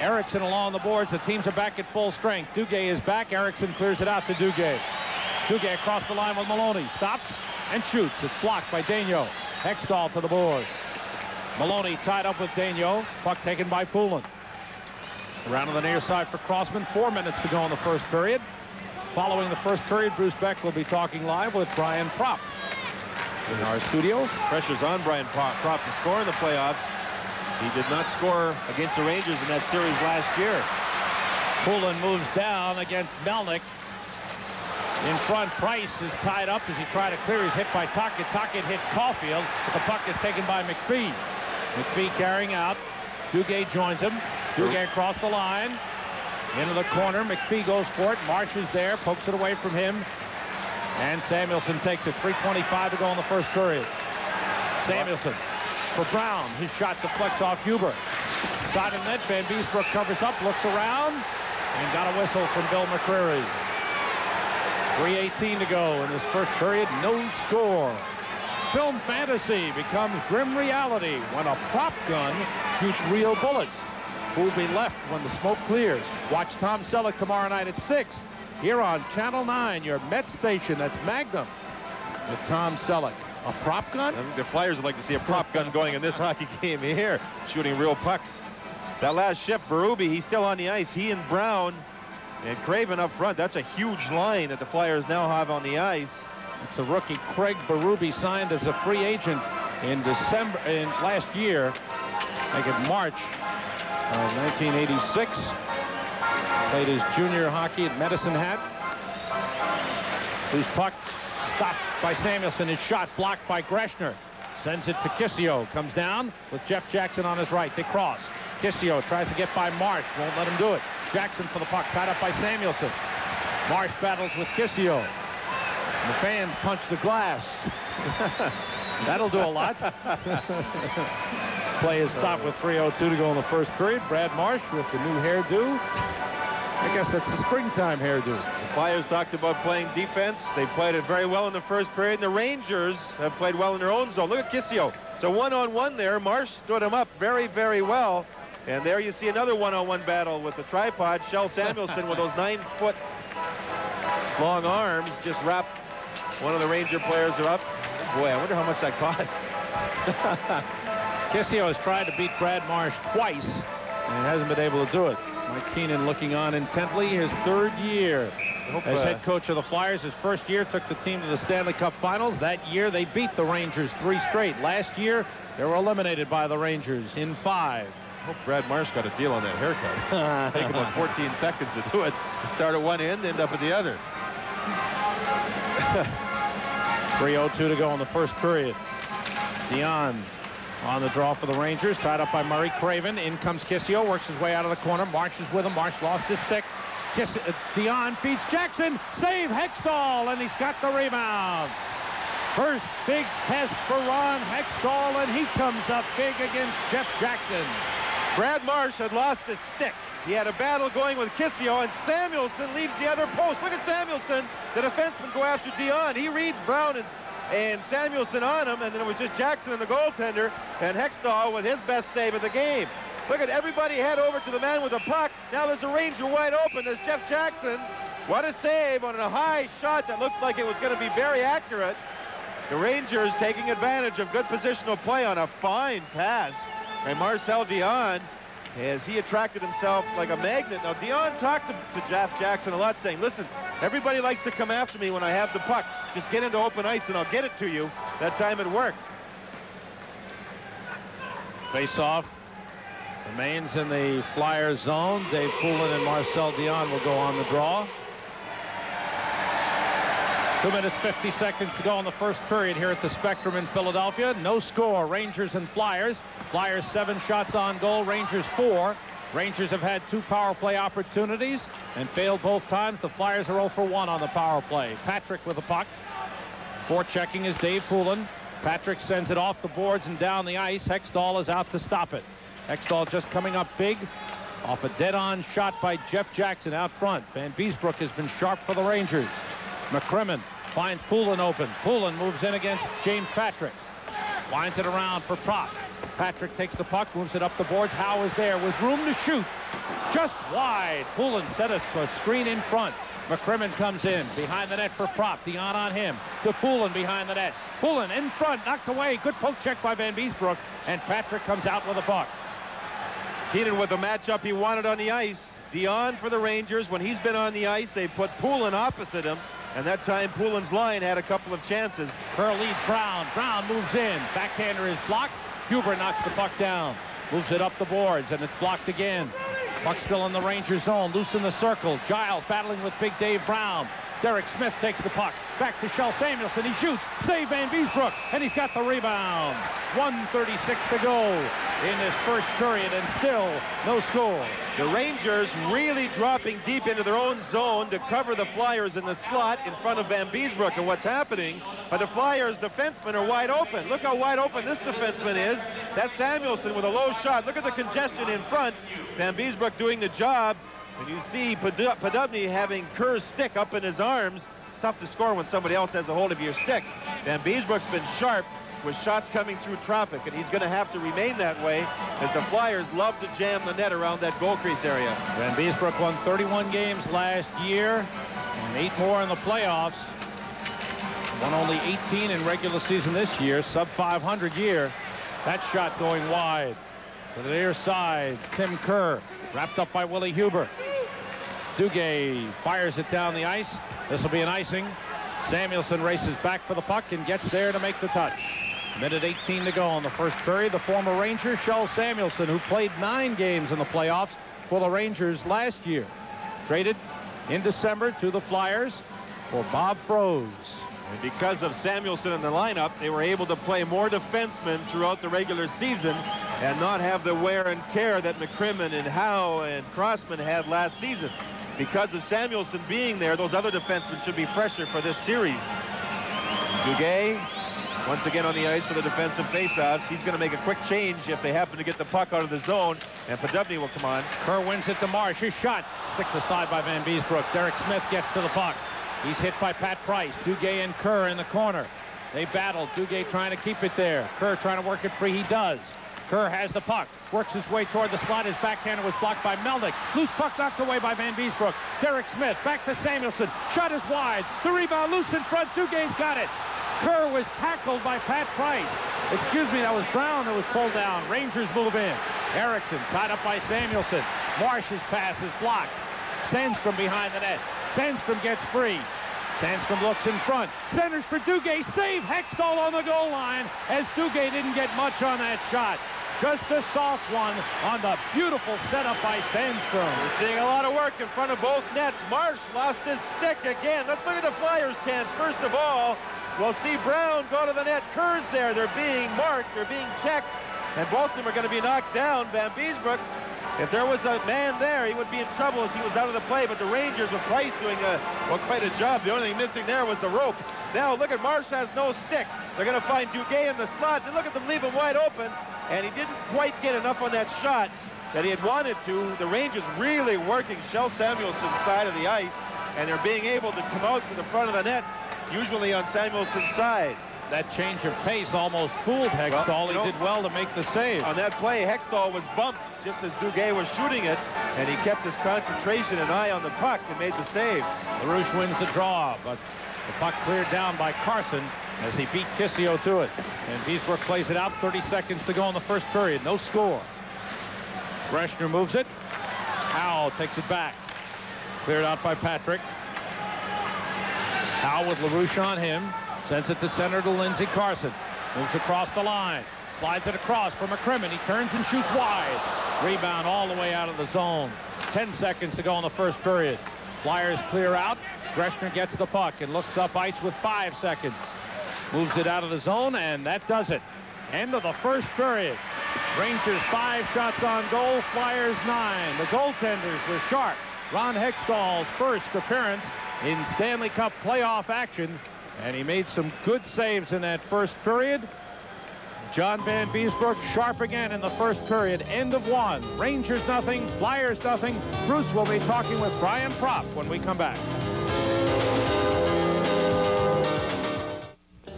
Erickson along the boards. The teams are back at full strength. Duguay is back. Erickson clears it out to Duguay. Duguay across the line with Maloney. Stops and shoots. It's blocked by Daigneault. Hextall to the boards. Maloney tied up with Daigneault. Puck taken by Poulin. Around on the near side for Crossman. 4 minutes to go in the first period. Following the first period, Bruce Beck will be talking live with Brian Propp in our studio. Pressure's on Brian Propp to score in the playoffs. He did not score against the Rangers in that series last year. Poulin moves down against Melnick. In front, Price is tied up as he tried to clear. He's hit by Tocchet. Tocchet hits Caulfield, but the puck is taken by McPhee. McPhee carrying out. Duguay joins him. Duguay across the line. Into the corner. McPhee goes for it. Marsh is there. Pokes it away from him. And Samuelson takes it. 3:25 to go in the first period. Samuelson for Brown. His shot deflects off Huber. Side of the net. Van Beesbrook covers up. Looks around. And got a whistle from Bill McCreary. 3:18 to go in this first period. No score. Film fantasy becomes grim reality when a prop gun shoots real bullets. Who'll be left when the smoke clears? Watch Tom Selleck tomorrow night at 6 here on Channel 9, your Met station. That's Magnum with Tom Selleck. A prop gun? I think the Flyers would like to see a prop gun going in this hockey game here, shooting real pucks. That last shift, Berube, he's still on the ice. He and Brown and Craven up front. That's a huge line that the Flyers now have on the ice. It's a rookie. Craig Berube signed as a free agent in last year, I think in March of 1986. Played his junior hockey at Medicine Hat. Whose puck stopped by Samuelson. His shot blocked by Greshner. Sends it to Kissio. Comes down with Jeff Jackson on his right. They cross. Kissio tries to get by Marsh. Won't let him do it. Jackson for the puck. Tied up by Samuelson. Marsh battles with Kissio. And the fans punch the glass. That'll do a lot. Play is stopped with 3:02 to go in the first period. Brad Marsh with the new hairdo I guess that's the springtime hairdo. The Flyers talked about playing defense. They played it very well in the first period. The Rangers have played well in their own zone. Look at Kissio. It's a one-on-one there. Marsh stood him up very, very well. And there you see another one-on-one battle with the tripod. Shell Samuelson with those 9-foot long arms just wrapped one of the Ranger players up. Boy, I wonder how much that cost. Kissio has tried to beat Brad Marsh twice and hasn't been able to do it. Mike Keenan looking on intently. His third year as head coach of the Flyers. His first year took the team to the Stanley Cup Finals. That year they beat the Rangers 3 straight. Last year they were eliminated by the Rangers in 5. I hope Brad Marsh got a deal on that haircut. Take about 14 seconds to do it. Start at one end, end up at the other. 3:02 to go in the first period. Dion on the draw for the Rangers, tied up by Murray. Craven. In comes Kissio, works his way out of the corner. Marsh is with him. Marsh lost his stick. Dion feeds Jackson. Save Hextall, and he's got the rebound. First big test for Ron Hextall, and he comes up big against Jeff Jackson. Brad Marsh had lost his stick. He had a battle going with Kissio, and Samuelson leaves the other post. Look at Samuelson, the defenseman, go after Dion. He reads Brown and Samuelson on him, and then it was just Jackson and the goaltender, and Hextall with his best save of the game. Look at everybody head over to the man with the puck. Now there's a Ranger wide open. There's Jeff Jackson. What a save on a high shot that looked like it was going to be very accurate. The Rangers taking advantage of good positional play on a fine pass by Marcel Dion as he attracted himself like a magnet. Now Dion talked to Jeff Jackson a lot, saying, listen, everybody likes to come after me when I have the puck. Just get into open ice and I'll get it to you. That time it worked. Face-off remains in the Flyers zone. Dave Poulin and Marcel Dion will go on the draw. 2 minutes, 50 seconds to go in the first period here at the Spectrum in Philadelphia. No score, Rangers and Flyers. Flyers 7 shots on goal, Rangers 4. Rangers have had 2 power play opportunities and failed both times. The Flyers are 0 for 1 on the power play. Patrick with the puck. Forechecking is Dave Poulin. Patrick sends it off the boards and down the ice. Hextall is out to stop it. Hextall just coming up big off a dead-on shot by Jeff Jackson out front. Van Beesbrook has been sharp for the Rangers. McCrimmon finds Poulin open. Poulin moves in against James Patrick. Winds it around for Prop. Patrick takes the puck, moves it up the boards. Howe is there with room to shoot. Just wide. Poulin set a screen in front. McCrimmon comes in behind the net for Prop. Dion on him. To Poulin behind the net. Poulin in front, knocked away. Good poke check by Van Beesbrook. And Patrick comes out with a puck. Keenan with the matchup he wanted on the ice. Dion for the Rangers. When he's been on the ice, they put Poulin opposite him. And that time, Poulin's line had a couple of chances. Kerr leads Brown. Brown moves in. Backhander is blocked. Huber knocks the puck down. Moves it up the boards, and it's blocked again. Puck still in the Ranger zone. Loose in the circle. Giles battling with Big Dave Brown. Derek Smith takes the puck. Back to Shell Samuelson. He shoots. Save Van Beesbrook. And he's got the rebound. 1:36 to go in this first period, and still no score. The Rangers really dropping deep into their own zone to cover the Flyers in the slot in front of Van Beesbrook. And what's happening, the Flyers defensemen are wide open. Look how wide open this defenseman is. That's Samuelson with a low shot. Look at the congestion in front. Van Beesbrook doing the job. And you see Podubny having Kerr's stick up in his arms. Tough to score when somebody else has a hold of your stick. Van Beesbrook's been sharp with shots coming through traffic, and he's going to have to remain that way as the Flyers love to jam the net around that goal crease area. Van Beesbrook won 31 games last year and 8 more in the playoffs. Won only 18 in regular season this year, sub 500 year. That shot going wide. To the near side, Tim Kerr, wrapped up by Willie Huber. Duguay fires it down the ice. This will be an icing. Samuelson races back for the puck and gets there to make the touch. Minute 18 to go in the first period. The former Ranger, Shell Samuelson, who played 9 games in the playoffs for the Rangers last year, traded in December to the Flyers for Bob Froese. And because of Samuelson in the lineup, they were able to play more defensemen throughout the regular season and not have the wear and tear that McCrimmon and Howe and Crossman had last season. Because of Samuelson being there, those other defensemen should be fresher for this series. Duguay once again on the ice for the defensive faceoffs. He's going to make a quick change if they happen to get the puck out of the zone, and Podubny will come on. Kerr wins it to Marsh. His shot sticked aside by Van Beesbroek. Derek Smith gets to the puck. He's hit by Pat Price. Duguay and Kerr in the corner. They battle. Duguay trying to keep it there. Kerr trying to work it free. He does. Kerr has the puck. Works his way toward the slot. His backhander was blocked by Melnick. Loose puck knocked away by Van Beesbroek. Derek Smith back to Samuelson. Shot is wide. The rebound loose in front. Dugay's got it. Kerr was tackled by Pat Price. Excuse me, that was Brown that was pulled down. Rangers move in. Erickson tied up by Samuelson. Marsh's pass is blocked. Sandstrom behind the net. Sandstrom gets free. Sandstrom looks in front. Centers for Duguay. Save Hextall on the goal line as Duguay didn't get much on that shot. Just a soft one on the beautiful setup by Sandstrom. We're seeing a lot of work in front of both nets. Marsh lost his stick again. Let's look at the Flyers' chance. First of all, we'll see Brown go to the net. Kerr's there. They're being marked. They're being checked. And both of them are going to be knocked down. Van Beesbroek, if there was a man there, he would be in trouble as he was out of the play. But the Rangers, with Price doing quite a job. The only thing missing there was the rope. Now look at Marsh has no stick. They're going to find Duguay in the slot. And look at them leave him wide open. And he didn't quite get enough on that shot that he had wanted to. The Rangers really working Shel Samuelson's side of the ice. And they're being able to come out to the front of the net, usually on Samuelson's side. That change of pace almost fooled Hextall. Well, he did well to make the save. On that play, Hextall was bumped just as Duguay was shooting it, and he kept his concentration and eye on the puck and made the save. LaRouche wins the draw, but the puck cleared down by Carson as he beat Kissio through it. And Beesbroek plays it out. 30 seconds to go in the first period. No score. Greshner moves it. Howe takes it back. Cleared out by Patrick. Howe with LaRouche on him. Sends it to center to Lindsey Carson. Moves across the line. Slides it across for McCrimmon. He turns and shoots wide. Rebound all the way out of the zone. 10 seconds to go in the first period. Flyers clear out. Greshner gets the puck and looks up ice with 5 seconds. Moves it out of the zone, and that does it. End of the first period. Rangers 5 shots on goal. Flyers 9. The goaltenders were sharp. Ron Hextall's first appearance in Stanley Cup playoff action. And he made some good saves in that first period. John Van Beesbroek sharp again in the first period. End of 1. Rangers nothing. Flyers nothing. Bruce will be talking with Brian Propp when we come back.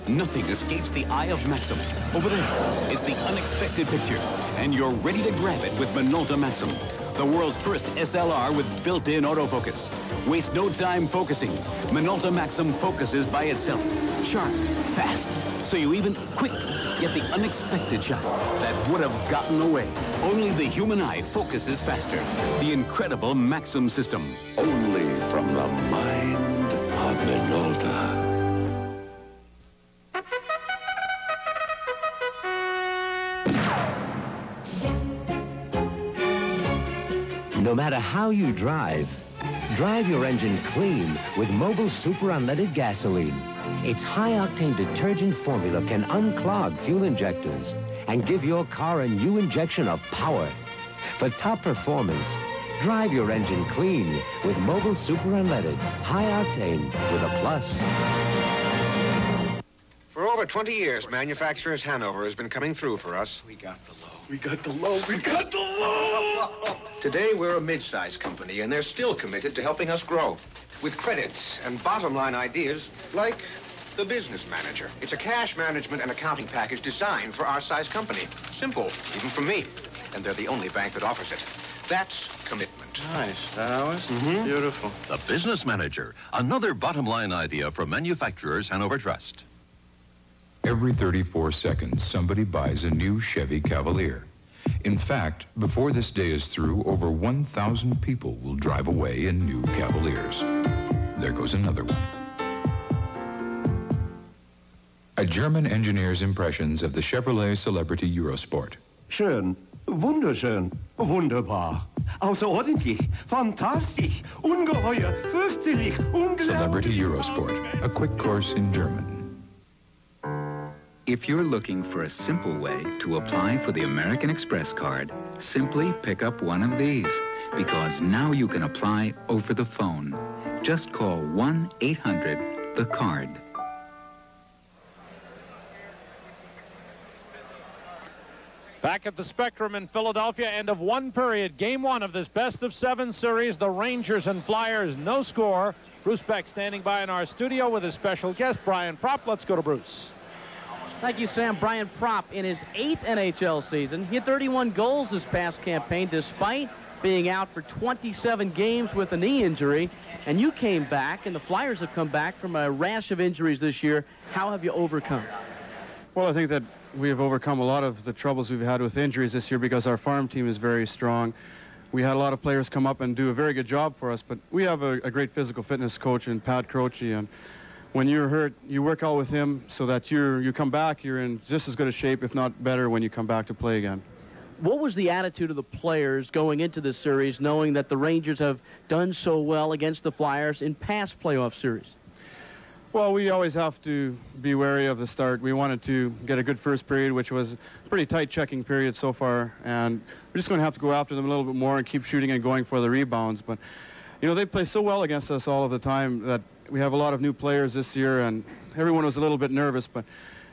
Nothing escapes the eye of Maxim. Over there is the unexpected picture, and you're ready to grab it with Minolta Maxim, the world's first SLR with built-in autofocus. Waste no time focusing. Minolta Maxim focuses by itself. Sharp, fast, so you even quick get the unexpected shot that would have gotten away. Only the human eye focuses faster. The incredible Maxim system. Only from the mind of Minolta. No matter how you drive your engine clean with Mobil Super Unleaded Gasoline. Its high-octane detergent formula can unclog fuel injectors and give your car a new injection of power. For top performance, drive your engine clean with Mobil Super Unleaded. High-octane with a plus. For over 20 years, Manufacturers Hanover has been coming through for us. We got the low. We got the low. We got the low. Today, we're a mid-sized company, and they're still committed to helping us grow. With credits and bottom-line ideas like the business manager. It's a cash management and accounting package designed for our size company. Simple, even for me. And they're the only bank that offers it. That's commitment. Nice. That ours? Mm-hmm. Beautiful. The Business Manager, another bottom-line idea from Manufacturers Hanover Trust. Every 34 seconds, somebody buys a new Chevy Cavalier. In fact, before this day is through, over 1,000 people will drive away in new Cavaliers. There goes another one. A German engineer's impressions of the Chevrolet Celebrity Eurosport. Schön, wunderschön, wunderbar, außerordentlich, fantastisch, ungeheuer, fürchterlich, unglaublich. Celebrity Eurosport, a quick course in German. If you're looking for a simple way to apply for the American Express card, simply pick up one of these, because now you can apply over the phone. Just call 1-800-THE-CARD. Back at the Spectrum in Philadelphia, end of one period. Game one of this best-of-7 series. The Rangers and Flyers, no score. Bruce Beck standing by in our studio with his special guest, Brian Propp. Let's go to Bruce. Thank you, Sam. Brian Propp in his 8th NHL season. He had 31 goals this past campaign despite being out for 27 games with a knee injury. And you came back, and the Flyers have come back from a rash of injuries this year. How have you overcome? Well, I think that we have overcome a lot of the troubles we've had with injuries this year because our farm team is very strong. We had a lot of players come up and do a very good job for us, but we have a great physical fitness coach in Pat Croce, and when you're hurt, you work out with him so that you come back, you're in just as good a shape, if not better, when you come back to play again. What was the attitude of the players going into this series, knowing that the Rangers have done so well against the Flyers in past playoff series? Well, we always have to be wary of the start. We wanted to get a good first period, which was a pretty tight checking period so far, and we're just going to have to go after them a little bit more and keep shooting and going for the rebounds. But, you know, they play so well against us all of the time that we have a lot of new players this year, and everyone was a little bit nervous, but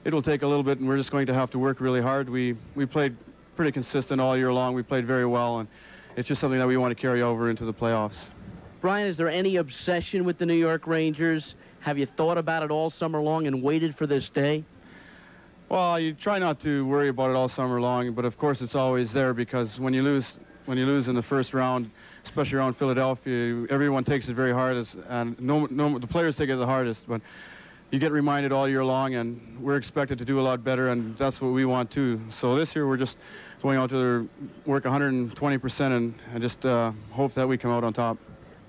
it'll take a little bit, and we're just going to have to work really hard. We played pretty consistent all year long. We played very well, and it's just something that we want to carry over into the playoffs. Brian, is there any obsession with the New York Rangers? Have you thought about it all summer long and waited for this day? Well, you try not to worry about it all summer long, but of course it's always there because when you lose in the first round, especially around Philadelphia, everyone takes it very hard, and the players take it the hardest. But you get reminded all year long, and we're expected to do a lot better, and that's what we want too. So this year we're just going out to work 120% and just hope that we come out on top.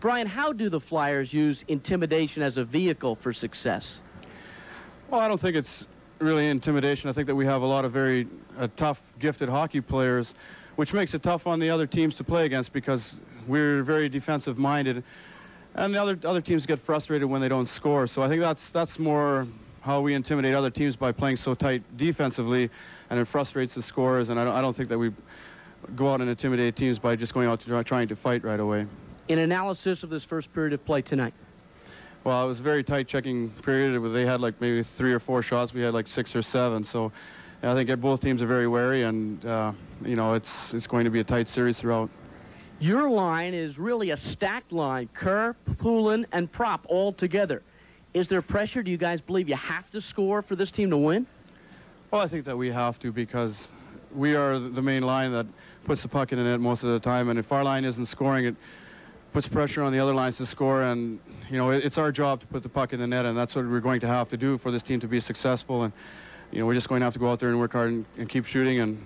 Brian, how do the Flyers use intimidation as a vehicle for success? Well, I don't think it's really intimidation. I think that we have a lot of very tough, gifted hockey players, which makes it tough on the other teams to play against because we're very defensive-minded, and the other teams get frustrated when they don't score. So I think that's more how we intimidate other teams, by playing so tight defensively, and it frustrates the scorers. And I don't think that we go out and intimidate teams by just going out to trying to fight right away. In analysis of this first period of play tonight? Well, it was a very tight checking period. They had like maybe 3 or 4 shots. We had like 6 or 7. So I think both teams are very wary, and you know, it's going to be a tight series throughout. Your line is really a stacked line. Kerr, Poulin, and Propp all together. Is there pressure? Do you guys believe you have to score for this team to win? Well, I think that we have to, because we are the main line that puts the puck in the net most of the time, and if our line isn't scoring, it puts pressure on the other lines to score, and you know, it's our job to put the puck in the net, and that's what we're going to have to do for this team to be successful. And you know, we're just going to have to go out there and work hard and keep shooting, and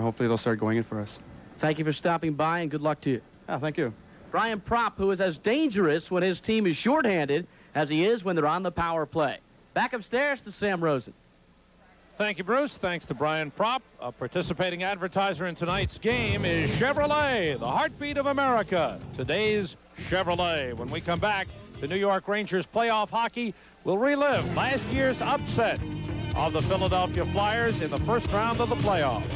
hopefully they'll start going in for us. Thank you for stopping by, and good luck to you. Yeah, thank you. Brian Propp, who is as dangerous when his team is shorthanded as he is when they're on the power play. Back upstairs to Sam Rosen. Thank you, Bruce. Thanks to Brian Propp. A participating advertiser in tonight's game is Chevrolet, the heartbeat of America. Today's Chevrolet. When we come back, the New York Rangers playoff hockey will relive last year's upset of the Philadelphia Flyers in the first round of the playoffs.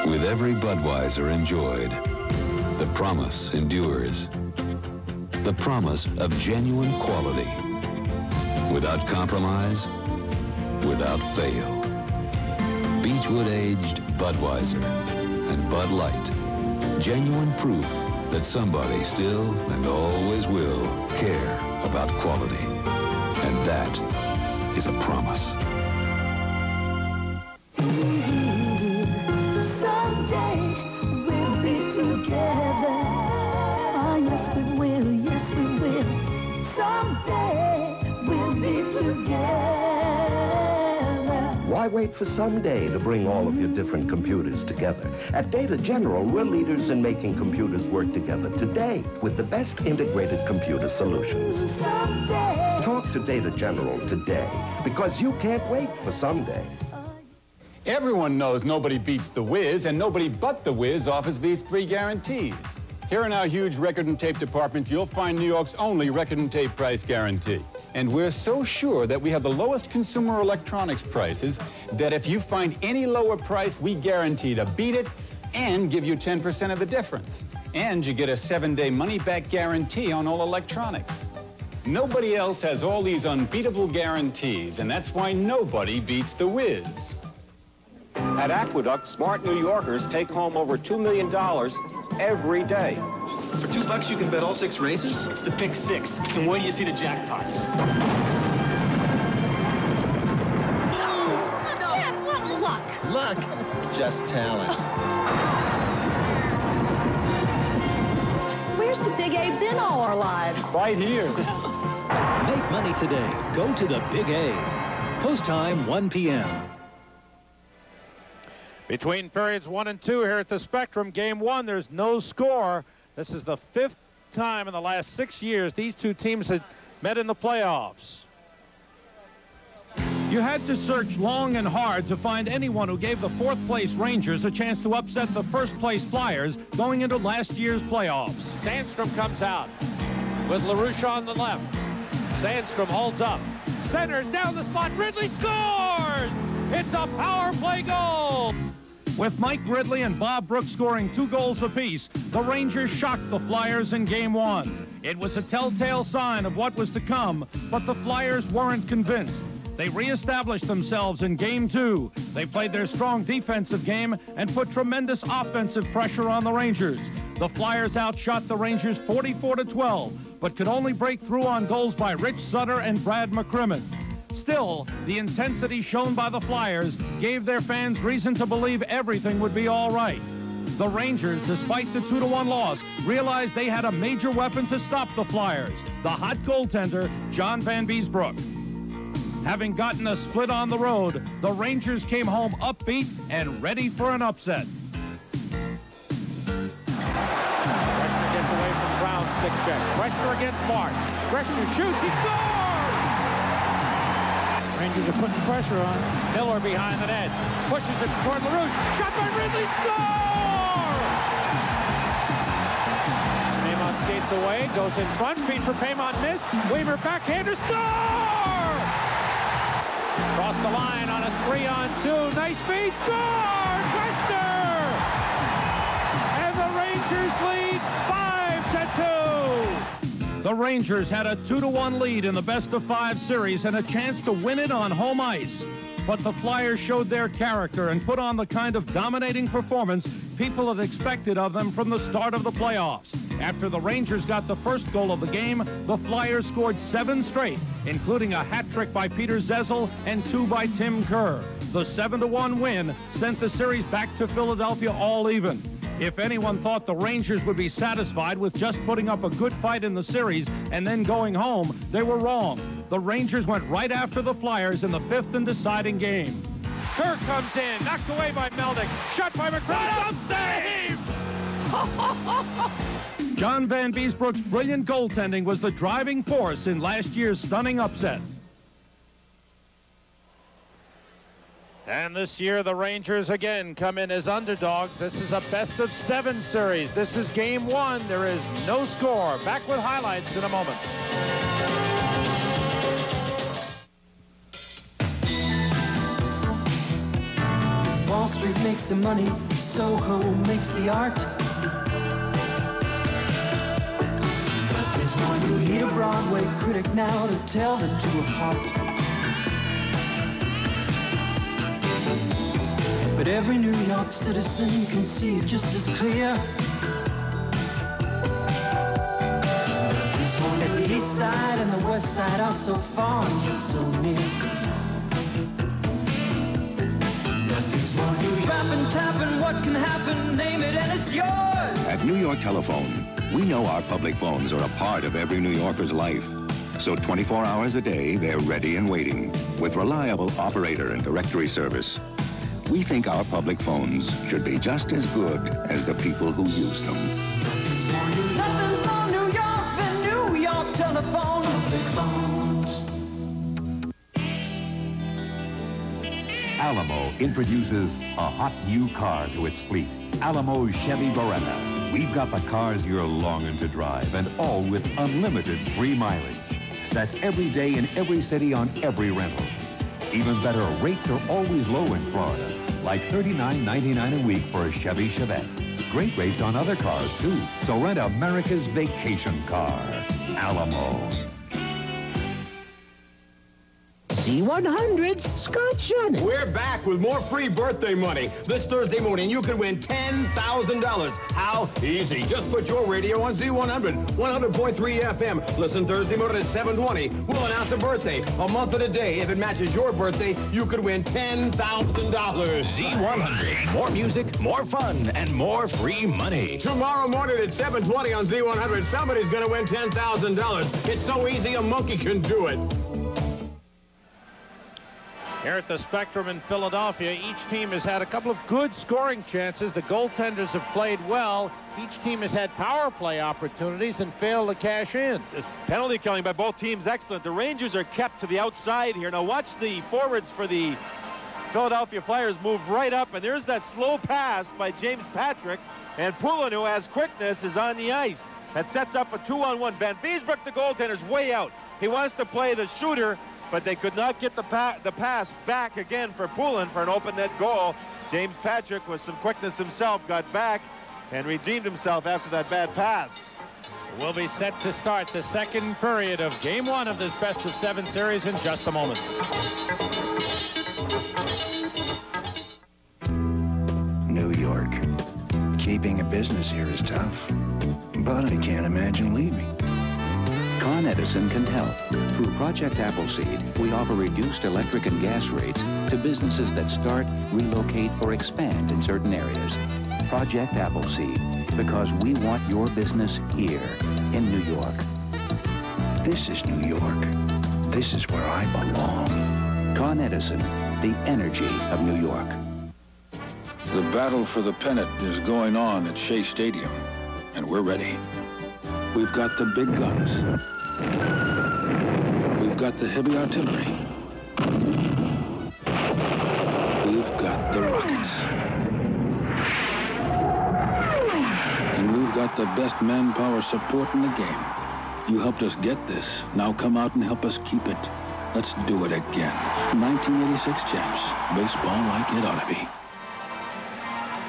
With every Budweiser enjoyed, the promise endures. The promise of genuine quality. Without compromise, without fail. Beechwood aged Budweiser and Bud Light. Genuine proof that somebody still and always will care about quality. And that is a promise. Someday we'll be together. Oh, yes, we will. Yes, we will. Someday we'll be together. Why wait for someday to bring all of your different computers together? At Data General, we're leaders in making computers work together today with the best integrated computer solutions. Someday. Talk to Data General today, because you can't wait for someday. Everyone knows nobody beats The Wiz, and nobody but The Wiz offers these 3 guarantees. Here in our huge record and tape department, you'll find New York's only record and tape price guarantee. And we're so sure that we have the lowest consumer electronics prices that if you find any lower price, we guarantee to beat it and give you 10% of the difference. And you get a 7-day money-back guarantee on all electronics. Nobody else has all these unbeatable guarantees, and that's why nobody beats the Wiz. At Aqueduct, smart New Yorkers take home over $2 million every day. For $2 you can bet all 6 races? It's the pick 6. And wait till you see the jackpot. Dad, what luck? Luck? Just talent. Where's the Big A been all our lives? Right here. Make money today. Go to the Big A. Post time 1 p.m. Between periods 1 and 2 here at the Spectrum, game 1, there's no score. This is the 5th time in the last 6 years these two teams had met in the playoffs. You had to search long and hard to find anyone who gave the 4th place Rangers a chance to upset the 1st place Flyers going into last year's playoffs. Sandstrom comes out with LaRouche on the left. Sandstrom holds up. Centers down the slot. Ridley scores! It's a power play goal! With Mike Ridley and Bob Brooks scoring 2 goals apiece, the Rangers shocked the Flyers in Game 1. It was a telltale sign of what was to come, but the Flyers weren't convinced. They reestablished themselves in Game 2. They played their strong defensive game and put tremendous offensive pressure on the Rangers. The Flyers outshot the Rangers 44-12, but could only break through on goals by Rich Sutter and Brad McCrimmon. Still, the intensity shown by the Flyers gave their fans reason to believe everything would be all right. The Rangers, despite the 2-1 loss, realized they had a major weapon to stop the Flyers, the hot goaltender, John Van Beesbroek. Having gotten a split on the road, the Rangers came home upbeat and ready for an upset. Greshner gets away from Brown, stick check. Greshner against Marsh. Greshner shoots, he scores! Rangers are putting pressure on. Miller behind the net. Pushes it toward LaRouche. Shot by Ridley. Score! Paymont skates away. Goes in front. Feed for Paymont. Missed. Weaver backhander. Score! Across the line on a 3-on-2. Nice feed. Score! Greshner! And the Rangers lead 5-2. The Rangers had a 2-1 lead in the best-of-5 series and a chance to win it on home ice. But the Flyers showed their character and put on the kind of dominating performance people had expected of them from the start of the playoffs. After the Rangers got the first goal of the game, the Flyers scored 7 straight, including a hat trick by Peter Zezel and 2 by Tim Kerr. The 7-1 win sent the series back to Philadelphia all even. If anyone thought the Rangers would be satisfied with just putting up a good fight in the series and then going home, they were wrong. The Rangers went right after the Flyers in the 5th and deciding game. Kerr comes in, knocked away by Melnick. Shot by McCrimmon. What a save! John Van Beesbroek's brilliant goaltending was the driving force in last year's stunning upset. And this year, the Rangers again come in as underdogs. This is a best-of-7 series. This is Game 1. There is no score. Back with highlights in a moment. Wall Street makes the money, Soho makes the art. Nothing's more, you need a Broadway critic now to tell the two apart. But every New York citizen can see just as clear. As the east side and the west side are so far and yet so near. Nothing's more New York. Rap and tap and what can happen, name it and it's yours. At New York Telephone, we know our public phones are a part of every New Yorker's life. So 24 hours a day, they're ready and waiting with reliable operator and directory service. We think our public phones should be just as good as the people who use them. Nothing's more New York than New York Telephone. Public phones. Alamo introduces a hot new car to its fleet. Alamo Chevy Beretta. We've got the cars you're longing to drive, and all with unlimited free mileage. That's every day in every city on every rental. Even better, rates are always low in Florida, like $39.99 a week for a Chevy Chevette. Great rates on other cars, too. So rent America's vacation car. Alamo. Z100's Scott Shannon. We're back with more free birthday money. This Thursday morning, you can win $10,000. How easy. Just put your radio on Z100, 100.3 FM. Listen Thursday morning at 7:20. We'll announce a birthday, a month and a day. If it matches your birthday, you could win $10,000. Z100. More music, more fun, and more free money. Tomorrow morning at 7:20 on Z100, somebody's going to win $10,000. It's so easy, a monkey can do it. Here at the Spectrum in Philadelphia, each team has had a couple of good scoring chances. The goaltenders have played well. Each team has had power play opportunities and failed to cash in. Penalty killing by both teams, excellent. The Rangers are kept to the outside here. Now watch the forwards for the Philadelphia Flyers move right up, and there's that slow pass by James Patrick, and Poulin, who has quickness, is on the ice. That sets up a 2-on-1. Van Beesbroek, the goaltender's way out. He wants to play the shooter, but they could not get the pass back again for Poulin for an open net goal. James Patrick, with some quickness himself, got back and redeemed himself after that bad pass. We'll be set to start the second period of Game 1 of this best-of-7 series in just a moment. New York. Keeping a business here is tough, but I can't imagine leaving. Con Edison can help. Through Project Appleseed, we offer reduced electric and gas rates to businesses that start, relocate, or expand in certain areas. Project Appleseed, because we want your business here in New York. This is New York. This is where I belong. Con Edison, the energy of New York. The battle for the pennant is going on at Shea Stadium, and we're ready. We've got the big guns. We've got the heavy artillery. We've got the rockets. And we've got the best manpower support in the game. You helped us get this. Now come out and help us keep it. Let's do it again. 1986 champs. Baseball like it ought to be.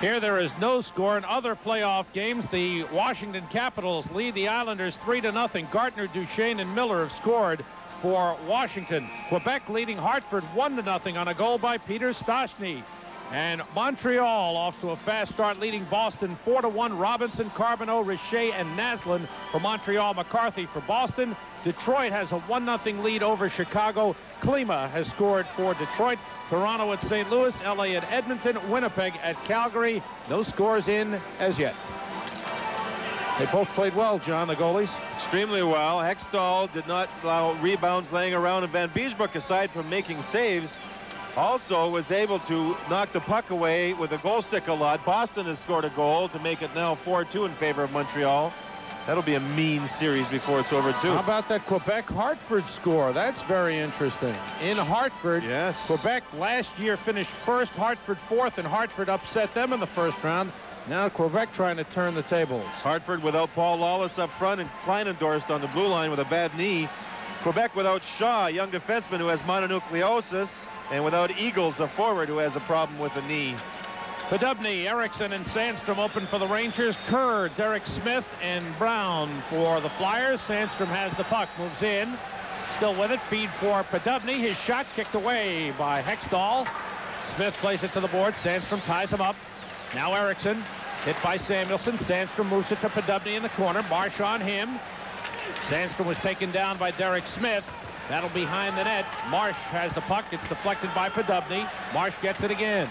Here there is no score in other playoff games. The Washington Capitals lead the Islanders 3-0. Gardner, Duchesne, and Miller have scored for Washington. Quebec leading Hartford 1-0 on a goal by Peter Stastny. And Montreal off to a fast start, leading Boston 4-1. Robinson, Carbonneau, Richer, and Naslin for Montreal. McCarthy for Boston. Detroit has a 1-0 lead over Chicago. Klima has scored for Detroit. Toronto at St. Louis. LA at Edmonton. Winnipeg at Calgary. No scores in as yet. They both played well, John, the goalies. Extremely well. Hextall did not allow rebounds laying around, and Van Beesbroek, aside from making saves, also was able to knock the puck away with a goal stick a lot. Boston has scored a goal to make it now 4-2 in favor of Montreal. That'll be a mean series before it's over, too. How about that Quebec-Hartford score? That's very interesting. In Hartford, yes. Quebec last year finished first, Hartford fourth, and Hartford upset them in the first round. Now Quebec trying to turn the tables. Hartford without Paul Lawless up front, and Kleinendorsd on the blue line with a bad knee. Quebec without Shaw, a young defenseman who has mononucleosis, and without Eagles, a forward who has a problem with the knee. Podubny, Erickson, and Sandstrom open for the Rangers. Kerr, Derek Smith, and Brown for the Flyers. Sandstrom has the puck, moves in. Still with it, feed for Podubny. His shot kicked away by Hextall. Smith plays it to the board. Sandstrom ties him up. Now Erickson, hit by Samuelson. Sandstrom moves it to Podubny in the corner. Marsh on him. Sandstrom was taken down by Derek Smith. That'll be behind the net. Marsh has the puck. It's deflected by Podubny. Marsh gets it again.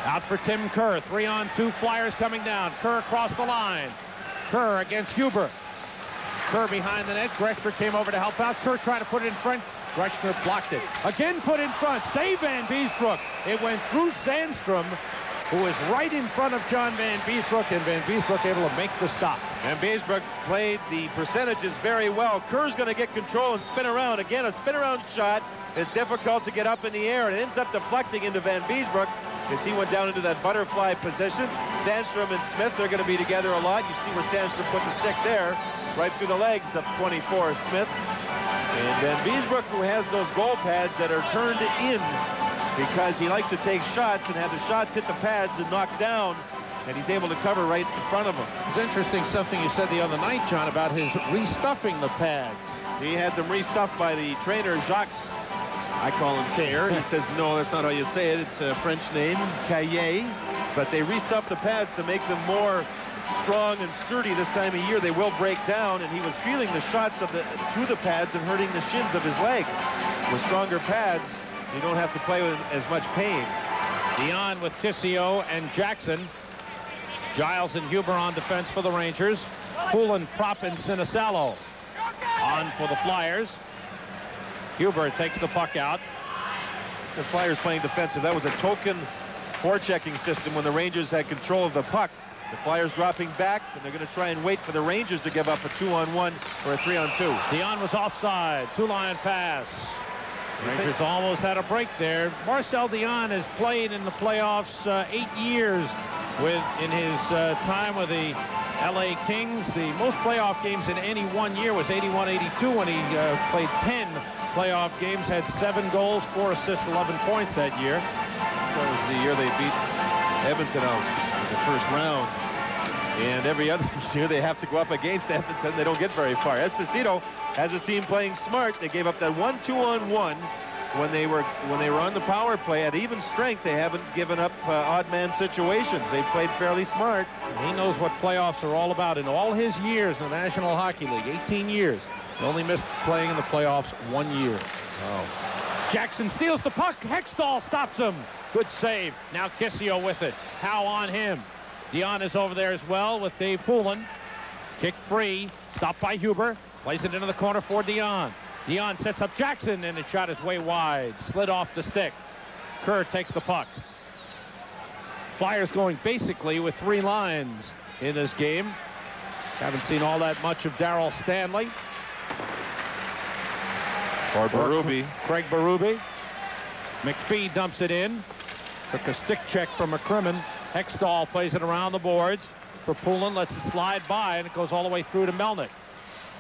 Out for Tim Kerr. 3-on-2 Flyers coming down. Kerr across the line. Kerr against Huber. Kerr behind the net. Greshner came over to help out. Kerr trying to put it in front. Greshner blocked it. Again put in front. Save Van Beesbroek. It went through Sandstrom, who is right in front of John Van Beesbroek, and Van Beesbroek able to make the stop. Van Beesbroek played the percentages very well. Kerr's going to get control and spin around. Again, a spin around shot is difficult to get up in the air, and it ends up deflecting into Van Beesbroek as he went down into that butterfly position. Sandstrom and Smith are going to be together a lot. You see where Sandstrom put the stick there, right through the legs of 24 Smith. And Van Beesbroek, who has those goal pads that are turned in because he likes to take shots and have the shots hit the pads and knock down, and he's able to cover right in front of him. It's interesting something you said the other night, John, about his restuffing the pads. He had them restuffed by the trainer, Jacques. I call him Cayer. He says, no, that's not how you say it. It's a French name, Cayer. But they restuffed the pads to make them more strong and sturdy this time of year. They will break down, and he was feeling the shots through the pads and hurting the shins of his legs. With stronger pads, you don't have to play with as much pain. Dion with Tissot and Jackson. Giles and Huber on defense for the Rangers. Poulin, Prop, and Sinisalo on for the Flyers. Huber takes the puck out. The Flyers playing defensive. That was a token forechecking system when the Rangers had control of the puck. The Flyers dropping back, and they're going to try and wait for the Rangers to give up a 2-on-1 or a 3-on-2. Dion was offside. Two-line pass. Rangers almost had a break there. Marcel Dion has played in the playoffs 8 years in his time with the LA Kings. The most playoff games in any one year was 81-82 when he played 10 playoff games, had 7 goals, 4 assists, 11 points that year. That was the year they beat Edmonton out in the first round. And every other year they have to go up against Edmonton. They don't get very far. Esposito has his team playing smart. They gave up that 1 2-on-1 when they were on the power play at even strength. They haven't given up odd man situations. They played fairly smart. He knows what playoffs are all about. In all his years in the National Hockey League, 18 years, he only missed playing in the playoffs 1 year. Oh. Jackson steals the puck. Hextall stops him. Good save. Now Tissot with it. Howe on him. Dion is over there as well with Dave Poulin. Kick free. Stopped by Huber. Plays it into the corner for Dion. Dion sets up Jackson, and the shot is way wide. Slid off the stick. Kerr takes the puck. Flyers going basically with 3 lines in this game. Haven't seen all that much of Darryl Stanley. Or Berube. Craig Berube. McPhee dumps it in. Took a stick check from McCrimmon. Hextall plays it around the boards for Poulin, lets it slide by, and it goes all the way through to Melnick.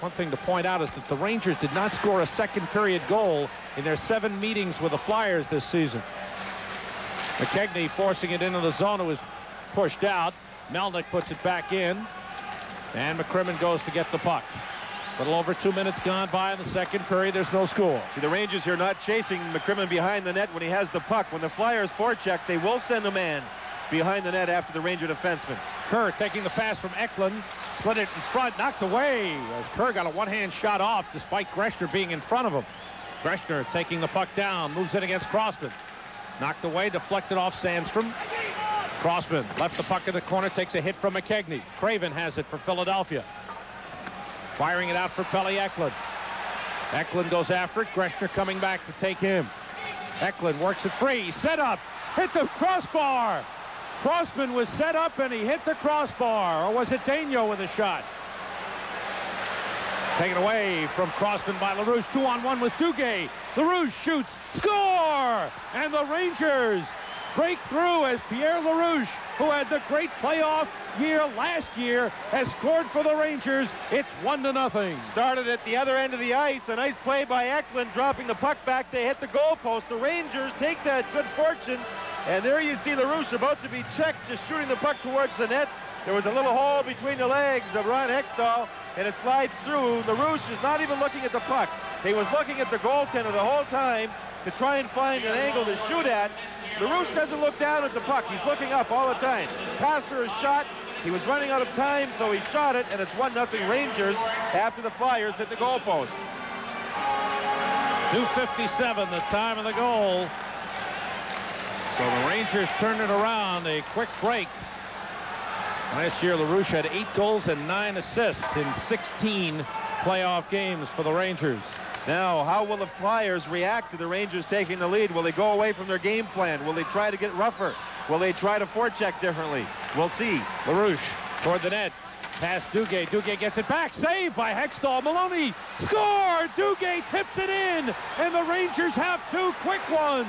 One thing to point out is that the Rangers did not score a second period goal in their 7 meetings with the Flyers this season. McKegney forcing it into the zone. It was pushed out. Melnick puts it back in, and McCrimmon goes to get the puck. A little over 2 minutes gone by in the second period. There's no score. See, the Rangers here not chasing McCrimmon behind the net when he has the puck. When the Flyers forecheck, they will send a man behind the net after the Ranger defenseman. Kerr taking the pass from Eklund. Slid it in front, knocked away as Kerr got a one-hand shot off despite Greshner being in front of him. Greshner taking the puck down, moves in against Crossman. Knocked away, deflected off Sandstrom. Crossman left the puck in the corner, takes a hit from McKegney. Craven has it for Philadelphia. Firing it out for Pelle Eklund. Eklund goes after it. Greshner coming back to take him. Eklund works it free. Set up. Hit the crossbar. Crossman was set up and he hit the crossbar. Or was it Daigneault with a shot? Taken away from Crossman by LaRouche. 2-on-1 with Duguay. LaRouche shoots. Score! And the Rangers break through as Pierre LaRouche, who had the great playoff year last year, has scored for the Rangers. It's 1-0. Started at the other end of the ice. A nice play by Eklund, dropping the puck back. They hit the goalpost. The Rangers take that good fortune. And there you see LaRouche about to be checked, just shooting the puck towards the net. There was a little hole between the legs of Ron Hextall, and it slides through. LaRouche is not even looking at the puck. He was looking at the goaltender the whole time to try and find an angle to shoot at. LaRouche doesn't look down at the puck. He's looking up all the time. Passer is shot. He was running out of time, so he shot it, and it's 1-0 Rangers after the Flyers hit the goalpost. 2:57, the time of the goal. So the Rangers turn it around. A quick break. Last year, LaRouche had 8 goals and 9 assists in 16 playoff games for the Rangers. Now, how will the Flyers react to the Rangers taking the lead? Will they go away from their game plan? Will they try to get rougher? Will they try to forecheck differently? We'll see. LaRouche toward the net. Past Duguay. Duguay gets it back. Saved by Hextall. Maloney. Score! Duguay tips it in. And the Rangers have 2 quick ones.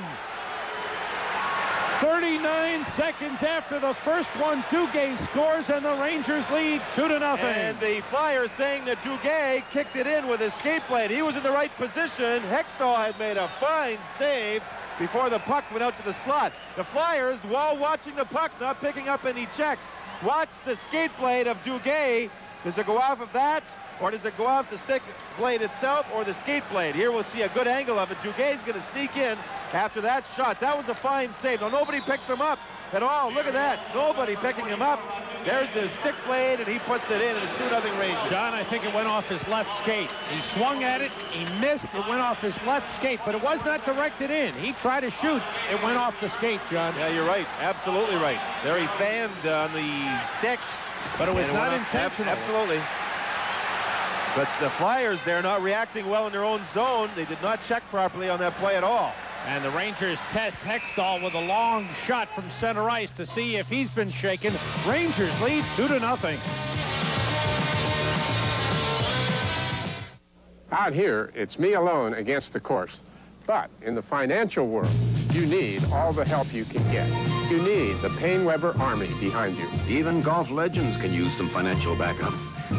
39 seconds after the first one, Duguay scores, and the Rangers lead 2-0. And the Flyers saying that Duguay kicked it in with his skate blade. He was in the right position. Hextall had made a fine save, before the puck went out to the slot. The Flyers, while watching the puck, not picking up any checks, watch the skate blade of Duguay. Does it go off of that, or does it go off the stick blade itself, or the skate blade? Here we'll see a good angle of it. Duguay's going to sneak in after that shot. That was a fine save. Now, nobody picks him up at all. Look at that. Nobody picking him up. There's his stick blade, and he puts it in, and it's 2-0 Rangers. John, I think it went off his left skate. He swung at it. He missed. It went off his left skate, but it was not directed in. He tried to shoot. It went off the skate, John. Yeah, you're right. Absolutely right. There he fanned on the stick. But it was not intentional. Absolutely. But the Flyers, they're not reacting well in their own zone. They did not check properly on that play at all. And the Rangers test Hextall with a long shot from center ice to see if he's been shaken. Rangers lead 2-0. Out here, it's me alone against the course. But in the financial world, you need all the help you can get. You need the PaineWebber Army behind you. Even golf legends can use some financial backup.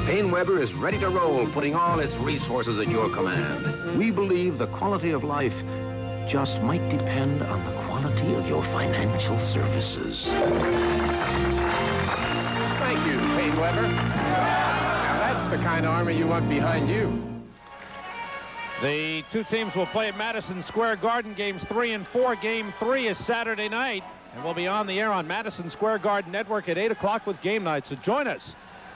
PaineWebber is ready to roll, putting all its resources at your command. We believe the quality of life just might depend on the quality of your financial services. Thank you, PaineWebber. Now that's the kind of army you want behind you. The two teams will play at Madison Square Garden, games 3 and 4. Game 3 is Saturday night, and we'll be on the air on Madison Square Garden Network at 8 o'clock with game night. So join us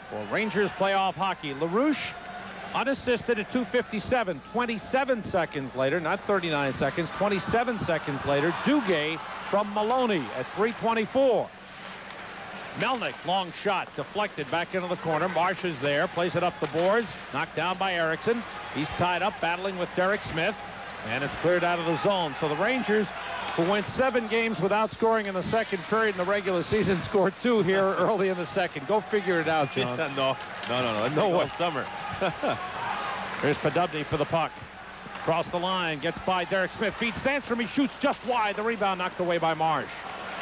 for Rangers playoff hockey. LaRouche unassisted at 2:57. 27 seconds later, not 39 seconds, 27 seconds later, Duguay from Maloney at 3:24. Melnick, long shot, deflected back into the corner. Marsh is there, plays it up the boards, knocked down by Erickson. He's tied up, battling with Derek Smith, and it's cleared out of the zone. So the Rangers, who went 7 games without scoring in the second period in the regular season, scored 2 here early in the second. Go figure it out, John. No way. Summer. Here's Podubny for the puck. Across the line, gets by Derek Smith. Feeds Sandstrom, he shoots just wide. The rebound knocked away by Marsh.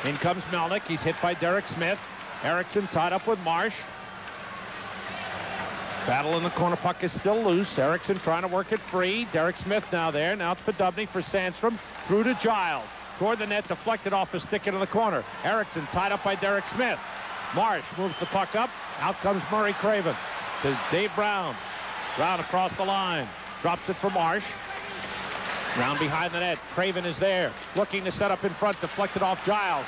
In comes Melnick. He's hit by Derek Smith. Erickson tied up with Marsh. Battle in the corner. Puck is still loose. Erickson trying to work it free. Derek Smith now there. Now it's Podubny for Sandstrom. Through to Giles. Toward the net, deflected off a stick into the corner. Erickson tied up by Derek Smith. Marsh moves the puck up. Out comes Murray Craven to Dave Brown. Brown across the line. Drops it for Marsh. Brown behind the net. Craven is there. Looking to set up in front. Deflected off Giles.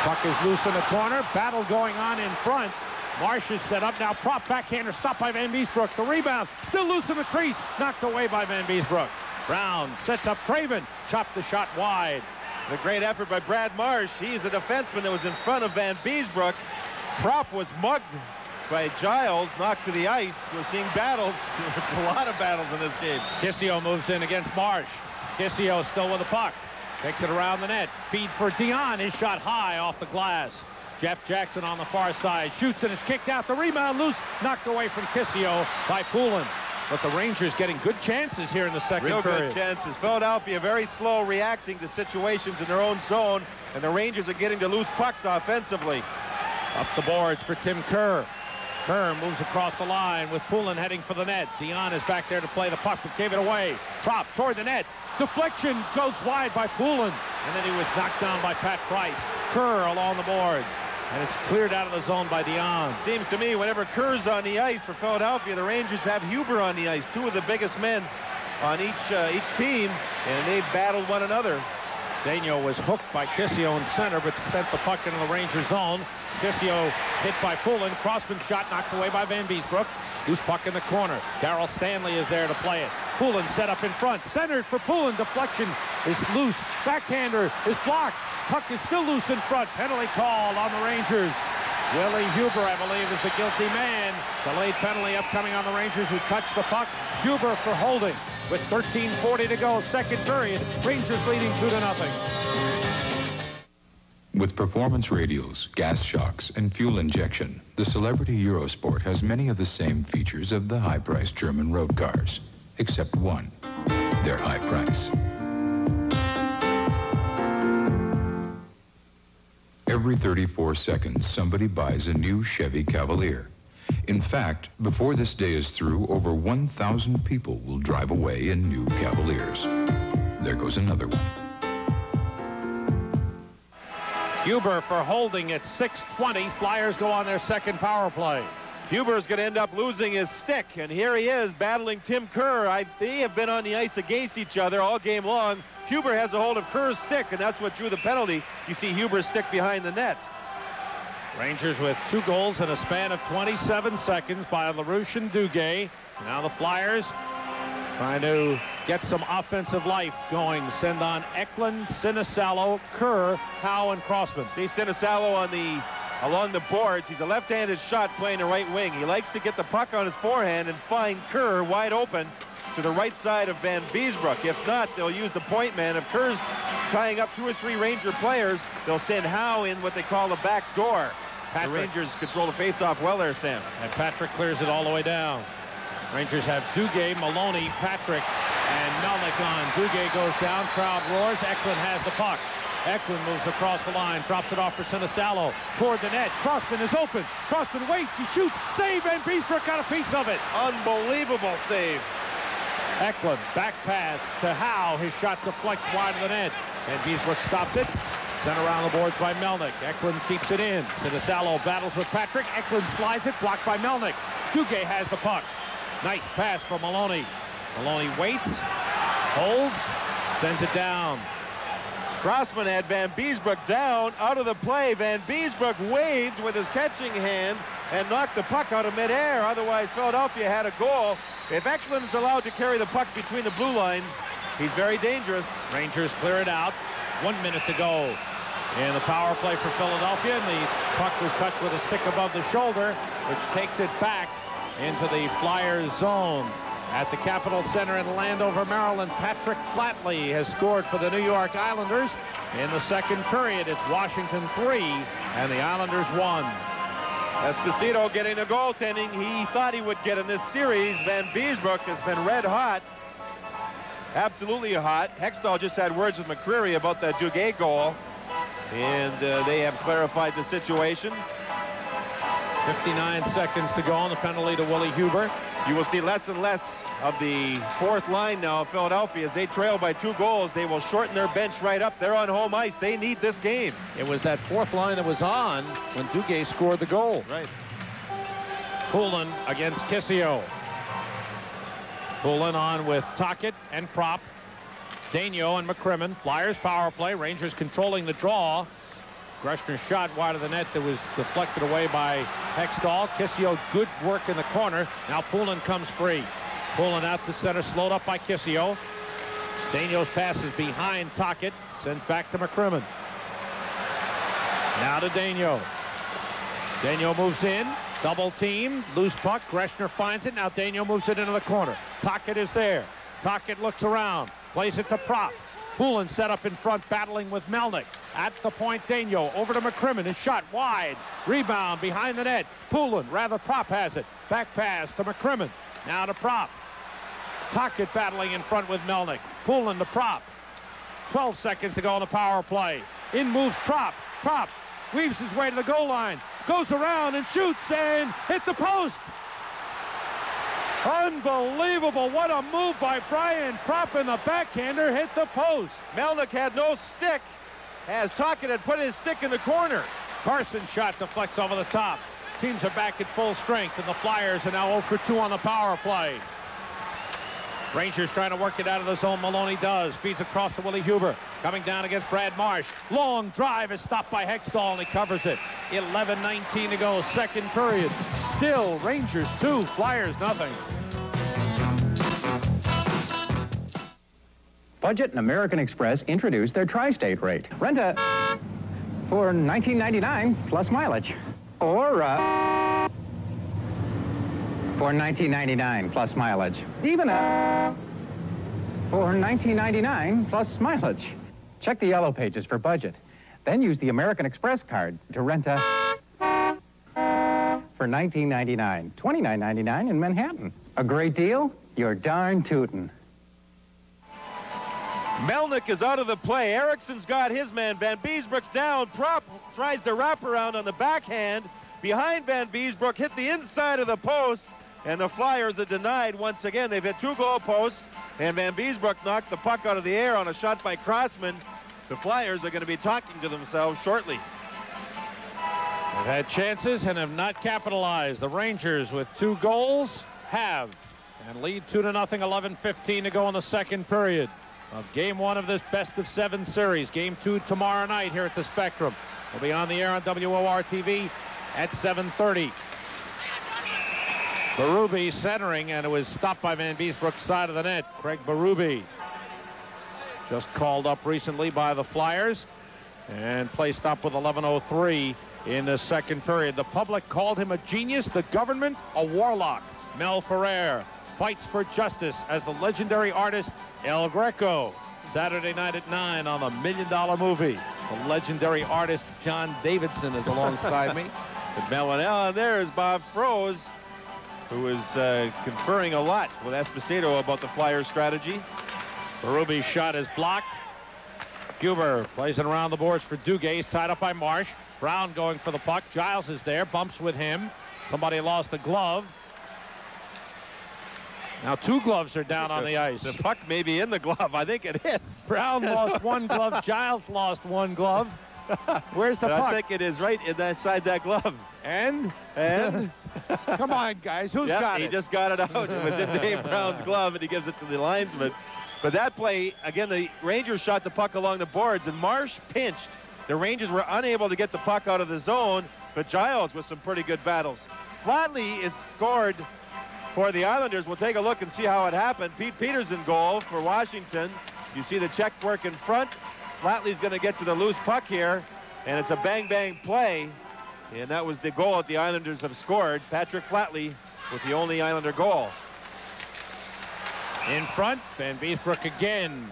Puck is loose in the corner. Battle going on in front. Marsh is set up now. Prop backhander stopped by Van Beesbrook. The rebound still loose in the crease. Knocked away by Van Beesbrook. Brown sets up Craven. Chopped the shot wide. The great effort by Brad Marsh. He's a defenseman that was in front of Van Beesbrook. Prop was mugged by Giles, knocked to the ice. We're seeing battles, a lot of battles in this game. Kissio moves in against Marsh. Kissio still with the puck. Takes it around the net. Feed for Dion. His shot high off the glass. Jeff Jackson on the far side. Shoots and it's kicked out. The rebound loose. Knocked away from Kissio by Poulin. But the Rangers getting good chances here in the second period. Real good chances. Philadelphia very slow reacting to situations in their own zone. And the Rangers are getting to loose pucks offensively. Up the boards for Tim Kerr. Kerr moves across the line with Poulin heading for the net. Dion is back there to play the puck, but gave it away. Prop toward the net. Deflection goes wide by Poulin. And then he was knocked down by Pat Price. Kerr along the boards. And it's cleared out of the zone by Dion. Seems to me whenever Kerr's on the ice for Philadelphia, the Rangers have Huber on the ice. 2 of the biggest men on each team. And they battled one another. Daigneault was hooked by Kissio in center, but sent the puck into the Ranger zone. Kissio hit by Poulin. Crossman shot knocked away by Van Beesbrook. Loose puck in the corner. Darryl Stanley is there to play it. Poulin set up in front. Centered for Poulin. Deflection is loose. Backhander is blocked. Puck is still loose in front. Penalty called on the Rangers. Willie Huber, I believe, is the guilty man. Delayed penalty upcoming on the Rangers who touched the puck. Huber for holding. With 13:40 to go, second period. Rangers leading 2-0. With performance radials, gas shocks, and fuel injection, the Celebrity Eurosport has many of the same features of the high-priced German road cars, except one, their high price. Every 34 seconds, somebody buys a new Chevy Cavalier. In fact, before this day is through, over 1,000 people will drive away in new Cavaliers. there goes another one. Huber for holding at 6:20. Flyers go on their second power play. Huber's going to end up losing his stick, and here he is battling Tim Kerr. They have been on the ice against each other all game long. Huber has a hold of Kerr's stick, and that's what drew the penalty. You see Huber's stick behind the net. Rangers with 2 goals in a span of 27 seconds by LaRouche and Duguay. Now the Flyers trying to get some offensive life going. Send on Eklund, Sinisalo, Kerr, Howe, and Crossman. See Sinisalo along the boards. He's a left-handed shot playing the right wing. He likes to get the puck on his forehand and find Kerr wide open to the right side of Van Beesbrook. If not, they'll use the point man. If Kerr's tying up 2 or 3 Ranger players, they'll send Howe in what they call the back door. The Rangers control the face-off well there, Sam. And Patrick clears it all the way down. Rangers have Duguay, Maloney, Patrick, and Melnick on. Duguay goes down, crowd roars. Eklund has the puck. Eklund moves across the line, drops it off for Sinisalo. Toward the net, Crossman is open. Crossman waits, he shoots, save, and Beesbrook got a piece of it. Unbelievable save. Eklund, back pass to Howe. His shot deflects wide of the net. And Beesbrook stops it. Sent around the boards by Melnick. Eklund keeps it in. Sinisalo battles with Patrick. Eklund slides it, blocked by Melnick. Duguay has the puck. Nice pass from Maloney. Maloney waits, holds, sends it down. Crossman had Van Beesbrook down, out of the play. Van Beesbrook waved with his catching hand and knocked the puck out of midair. Otherwise, Philadelphia had a goal. If Eklund is allowed to carry the puck between the blue lines, he's very dangerous. Rangers clear it out. 1 minute to go in the power play for Philadelphia. And the puck was touched with a stick above the shoulder, which takes it back into the Flyers zone. At the Capitol Center in Landover, Maryland, Patrick Flatley has scored for the New York Islanders. In the second period, it's Washington 3 and the Islanders 1. Esposito getting the goaltending he thought he would get in this series. Van Beesbrook has been red hot. Absolutely hot. Hextall just had words with McCreary about that Duguay goal, and they have clarified the situation. 59 seconds to go on the penalty to Willie Huber. You will see less and less of the fourth line now of Philadelphia. As they trail by 2 goals, they will shorten their bench right up. They're on home ice. They need this game. It was that fourth line that was on when Duguay scored the goal. Right. Poulin against Kissio. Poulin on with Tocchet and Prop. Daigneault and McCrimmon. Flyers power play. Rangers controlling the draw. Greshner's shot wide of the net that was deflected away by Hextall. Kissio, good work in the corner. Now Poulin comes free. Poulin out to center, slowed up by Kissio. Daigneault's pass is behind Tocchet, sent back to McCrimmon. Now to Daigneault. Daigneault moves in, double team, loose puck. Greshner finds it. Now Daigneault moves it into the corner. Tocchet is there. Tocchet looks around, plays it to Prop. Poulin set up in front, battling with Melnick. At the point, Daigneault over to McCrimmon. His shot wide. Rebound behind the net. Poulin, Prop has it. Back pass to McCrimmon. Now to Prop. Tocchet battling in front with Melnick. Poulin to Prop. 12 seconds to go on the power play. In moves Prop. Prop weaves his way to the goal line. Goes around and shoots and hit the post. Unbelievable. What a move by Brian Prop, and the backhander hit the post. Melnick had no stick as Tocchet had put his stick in the corner. Carson's shot deflects over the top. Teams are back at full strength, and the Flyers are now 0 for 2 on the power play. Rangers trying to work it out of the zone. Maloney does. Feeds across to Willie Huber. Coming down against Brad Marsh. Long drive is stopped by Hextall, and he covers it. 11:19 to go, second period. Still Rangers 2, Flyers nothing. Budget and American Express introduced their tri-state rate. Rent a for $19.99 plus mileage. Or for $19.99 plus mileage. Even for $19.99 plus mileage. Check the yellow pages for budget. Then use the American Express card to rent a for $19.99, $29.99 in Manhattan. A great deal? You're darn tootin'. Melnick is out of the play. Ericsson's got his man. Van Beesbrook's down. Prop tries the wraparound on the backhand. Behind Van Beesbrook, hit the inside of the post. and the Flyers are denied once again. They've hit 2 goal posts, and Van Beesbroek knocked the puck out of the air on a shot by Crossman. The Flyers are going to be talking to themselves shortly. They've had chances and have not capitalized. The Rangers with 2 goals have and lead 2-0, 11:15 to go in the second period of Game 1 of this best-of-7 series. Game 2 tomorrow night here at the Spectrum. We'll be on the air on WOR-TV at 7:30. Berube centering, and it was stopped by Van Beesbroek's side of the net. Craig Berube, just called up recently by the Flyers, and play stopped with 11:03 in the second period. The public called him a genius, the government a warlock. Mel Ferrer fights for justice as the legendary artist El Greco. Saturday night at 9 on the $1 Million Movie. The legendary artist John Davidson is alongside me. And there is Bob Froese, who is conferring a lot with Esposito about the Flyers' strategy. Berube's shot is blocked. Huber plays it around the boards for Duguay. He's tied up by Marsh. Brown going for the puck. Giles is there, bumps with him. Somebody lost a glove. Now 2 gloves are down on the ice. The puck may be in the glove. I think it is. Brown lost 1 glove. Giles lost 1 glove. Where's the puck? I think it is right inside that glove. And? Come on, guys. Who's got it? He just got it out. It was in Dave Brown's glove, and he gives it to the linesman. But that play, again, the Rangers shot the puck along the boards, and Marsh pinched. The Rangers were unable to get the puck out of the zone, but Giles with some pretty good battles. Flatley is scored for the Islanders. We'll take a look and see how it happened. Pete Peters in goal for Washington. You see the check work in front. Flatley's going to get to the loose puck here, and it's a bang-bang play. And that was the goal that the Islanders have scored. Patrick Flatley with the only Islander goal. In front, Van Beesbroek again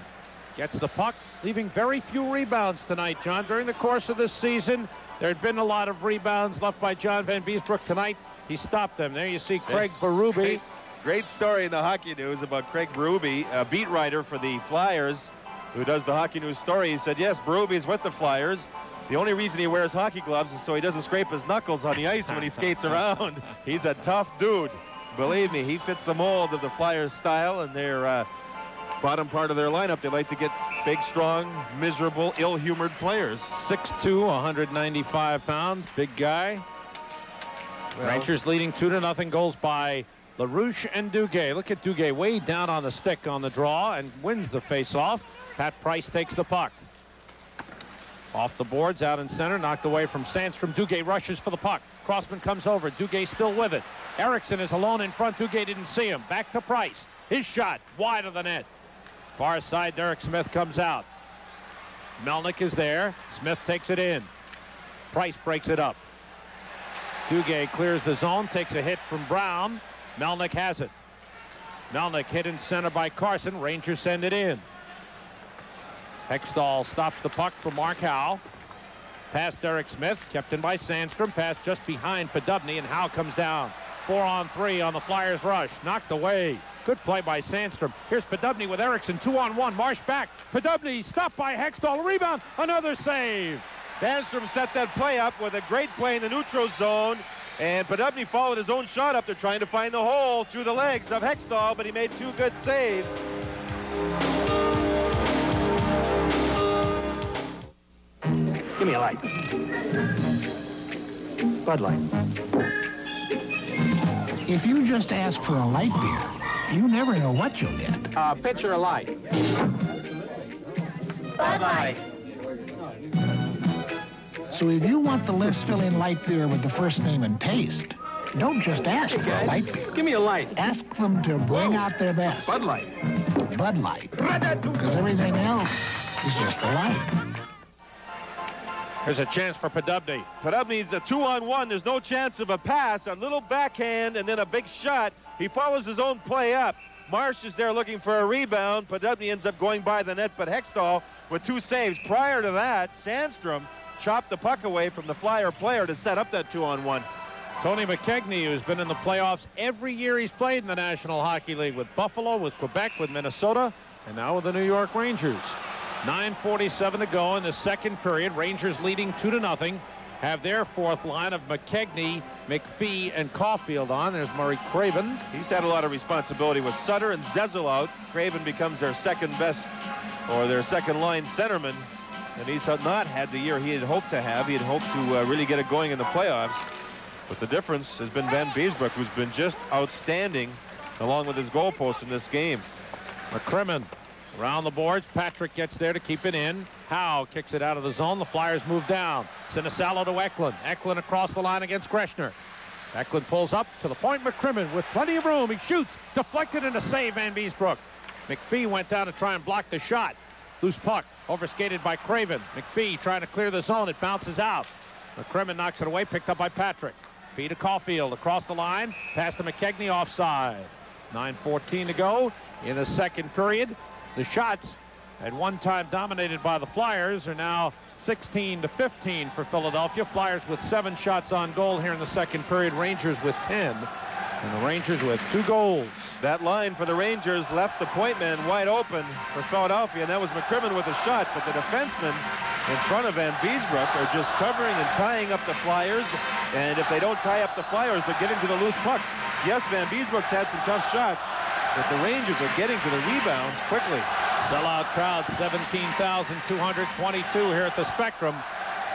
gets the puck, leaving very few rebounds tonight, John. During the course of this season, there had been a lot of rebounds left by John Van Beesbroek. Tonight, he stopped them. There you see Craig Berube. Great story in the Hockey News about Craig Berube, a beat writer for the Flyers, who does the Hockey News story. He said, yes, Berube is with the Flyers. The only reason he wears hockey gloves is so he doesn't scrape his knuckles on the ice when he skates around. He's a tough dude. Believe me, he fits the mold of the Flyers style, and their bottom part of their lineup, they like to get big, strong, miserable, ill-humored players. 6'2", 195 pounds, big guy. Well, Rangers leading 2-0, goals by LaRouche and Duguay. Look at Duguay way down on the stick on the draw and wins the face-off. Pat Price takes the puck. Off the boards, out in center, knocked away from Sandstrom. Duguay rushes for the puck. Crossman comes over. Duguay still with it. Erickson is alone in front. Duguay didn't see him. Back to Price. His shot wide of the net. Far side, Derek Smith comes out. Melnick is there. Smith takes it in. Price breaks it up. Duguay clears the zone, takes a hit from Brown. Melnick has it. Melnick hit in center by Carson. Rangers send it in. Hextall stops the puck for Mark Howe. Pass Derek Smith, kept in by Sandstrom. Pass just behind Podubny, and Howe comes down. 4-on-3 on the Flyers rush. Knocked away. Good play by Sandstrom. Here's Podubny with Erickson. 2-on-1. Marsh back. Podubny stopped by Hextall. Rebound. Another save. Sandstrom set that play up with a great play in the neutral zone. And Podubny followed his own shot up. They're trying to find the hole through the legs of Hextall, but he made 2 good saves. Give me a light. Bud Light. If you just ask for a light beer, you never know what you'll get. Pitcher of light. Bud Light. So if you want the lips-filling light beer with the first name and taste, don't just ask for a light beer. Give me a light. Ask them to bring out their best. Bud Light. Bud Light. Because everything else is just a light. There's a chance for Podubny. Podubny's a 2-on-1. There's no chance of a pass. A little backhand and then a big shot. He follows his own play up. Marsh is there looking for a rebound. Podubny ends up going by the net, but Hextall with 2 saves. Prior to that, Sandstrom chopped the puck away from the Flyer player to set up that 2-on-1. Tony McKegney, who's been in the playoffs every year he's played in the National Hockey League, with Buffalo, with Quebec, with Minnesota, and now with the New York Rangers. 9:47 to go in the second period. Rangers leading 2-0. have their fourth line of McKegney, McPhee, and Caulfield on. There's Murray Craven. He's had a lot of responsibility with Sutter and Zezel out. Craven becomes their second best, or their second line centerman. And he's not had the year he had hoped to have. He had hoped to really get it going in the playoffs. But the difference has been Van Beesbroek, who's been just outstanding along with his goalpost in this game. McCrimmon around the boards. Patrick gets there to keep it in. Howe kicks it out of the zone. The Flyers move down. Sinisalo to Eklund. Eklund across the line against Greshner. Eklund pulls up to the point. McCrimmon with plenty of room. He shoots. Deflected and a save, Van Beesbroek. McPhee went down to try and block the shot. Loose puck. Overskated by Craven. McPhee trying to clear the zone. It bounces out. McCrimmon knocks it away. Picked up by Patrick. Feed to Caulfield across the line. Pass to McKegney offside. 9:14 to go in the second period. The shots, at one time dominated by the Flyers, are now 16-15 for Philadelphia. Flyers with 7 shots on goal here in the second period. Rangers with 10. And the Rangers with 2 goals. That line for the Rangers left the point man wide open for Philadelphia, and that was McCrimmon with a shot. But the defensemen in front of Van Beesbroek are just covering and tying up the Flyers. And if they don't tie up the Flyers, they're getting to the loose pucks. Yes, Van Beesbroek's had some tough shots, but the Rangers are getting to the rebounds quickly. Sellout crowd, 17,222 here at the Spectrum,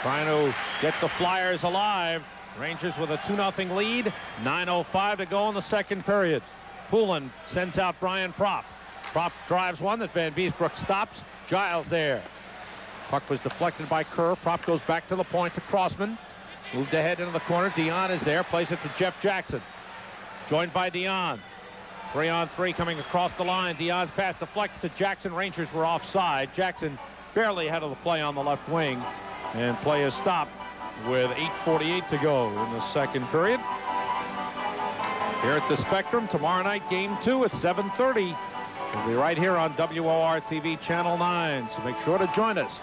trying to get the Flyers alive. Rangers with a 2-0 lead. 9:05 to go in the second period. Poulin sends out Brian Propp. Propp drives one that Van Beesbroek stops. Giles there. Puck was deflected by Kerr. Propp goes back to the point to Crossman. Moved ahead into the corner. Dion is there. Plays it to Jeff Jackson. Joined by Dion. 3-on-3 coming across the line. Dion's pass deflected to Jackson. Rangers were offside. Jackson barely ahead of the play on the left wing. And play is stopped with 8:48 to go in the second period. Here at the Spectrum, tomorrow night, Game 2 at 7:30. We'll be right here on WOR-TV Channel 9, so make sure to join us.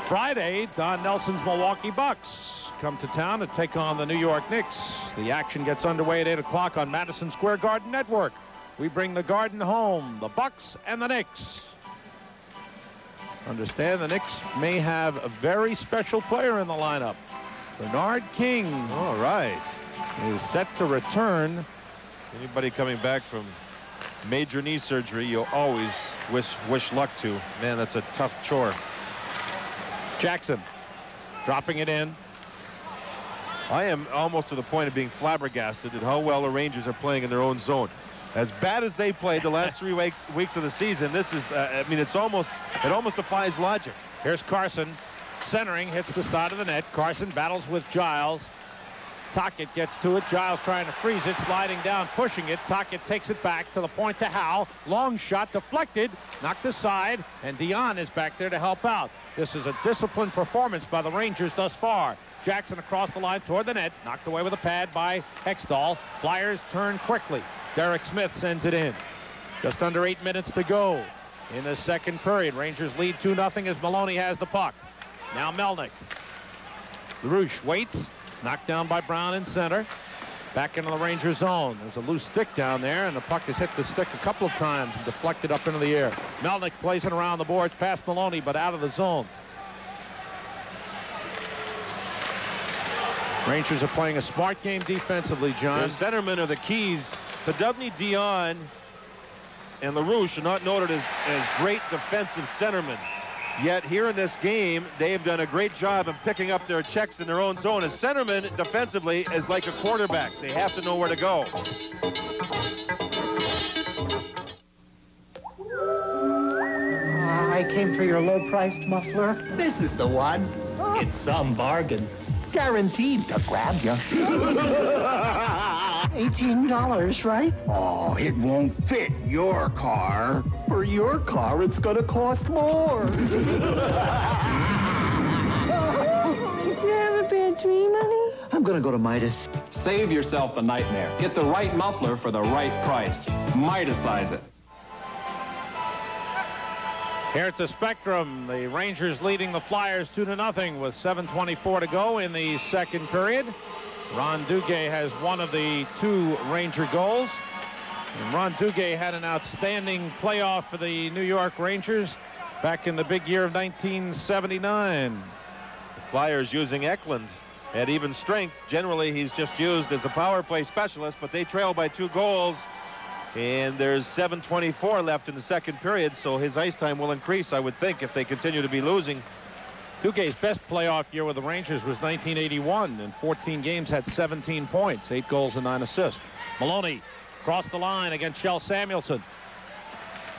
Friday, Don Nelson's Milwaukee Bucks come to town to take on the New York Knicks. The action gets underway at 8 o'clock on Madison Square Garden Network. We bring the Garden home, the Bucks and the Knicks. Understand the Knicks may have a very special player in the lineup. Bernard King. All right. Is set to return. Anybody coming back from major knee surgery, you'll always wish luck to. Man, that's a tough chore. Jackson dropping it in. I am almost to the point of being flabbergasted at how well the Rangers are playing in their own zone. As bad as they played the last 3 weeks of the season, this is, I mean, it almost defies logic. Here's Carson centering, hits the side of the net. Carson battles with Giles. Tocchet gets to it. Giles trying to freeze it, sliding down, pushing it. Tocchet takes it back to the point to Howe. Long shot deflected, knocked aside, and Dion is back there to help out. This is a disciplined performance by the Rangers thus far. Jackson across the line toward the net, knocked away with a pad by Hextall. Flyers turn quickly. Derek Smith sends it in. Just under 8 minutes to go in the second period. Rangers lead 2-0 as Maloney has the puck. Now Melnick. LaRouche waits. Knocked down by Brown in center. Back into the Ranger zone. There's a loose stick down there, and the puck has hit the stick a couple of times and deflected up into the air. Melnick plays it around the boards past Maloney, but out of the zone. Rangers are playing a smart game defensively, John. Their centermen are the keys. The Dubney, Dion, and LaRouche are not noted as great defensive centermen. Yet here in this game, they've done a great job of picking up their checks in their own zone. A centerman defensively is like a quarterback. They have to know where to go. I came for your low-priced muffler. This is the one. It's some bargain. Guaranteed to grab you. $18, right? Oh, it won't fit your car. For your car, it's gonna cost more. Did you have a bad dream, honey? I'm gonna go to Midas. Save yourself the nightmare. Get the right muffler for the right price. Midasize it. Here at the Spectrum, the Rangers leading the Flyers 2-0 with 7:24 to go in the second period. Ron Duguay has one of the 2 Ranger goals. And Ron Duguay had an outstanding playoff for the New York Rangers back in the big year of 1979. The Flyers using Eklund at even strength. Generally, he's just used as a power play specialist, but they trail by 2 goals. And there's 7:24 left in the second period, so his ice time will increase, I would think, if they continue to be losing. Duguay's best playoff year with the Rangers was 1981. In 14 games, had 17 points, 8 goals and 9 assists. Maloney crossed the line against Shell Samuelson.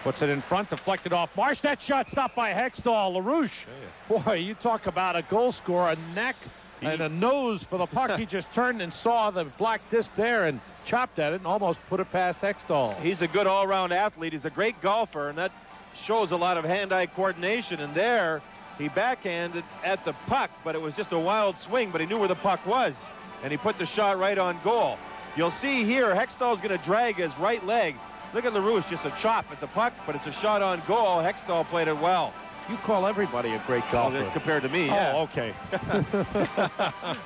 Puts it in front, deflected off Marsh. That shot stopped by Hextall. LaRouche. Boy, you talk about a goal scorer, a neck and a nose for the puck. He just turned and saw the black disc there and chopped at it and almost put it past Hextall. He's a good all-round athlete. He's a great golfer, and that shows a lot of hand-eye coordination. And there, he backhanded at the puck, but it was just a wild swing, but he knew where the puck was, and he put the shot right on goal. You'll see here, Hextall's going to drag his right leg. Look at LaRouche, just a chop at the puck, but it's a shot on goal. Hextall played it well. You call everybody a great golfer. Oh, compared to me, yeah. Oh, okay.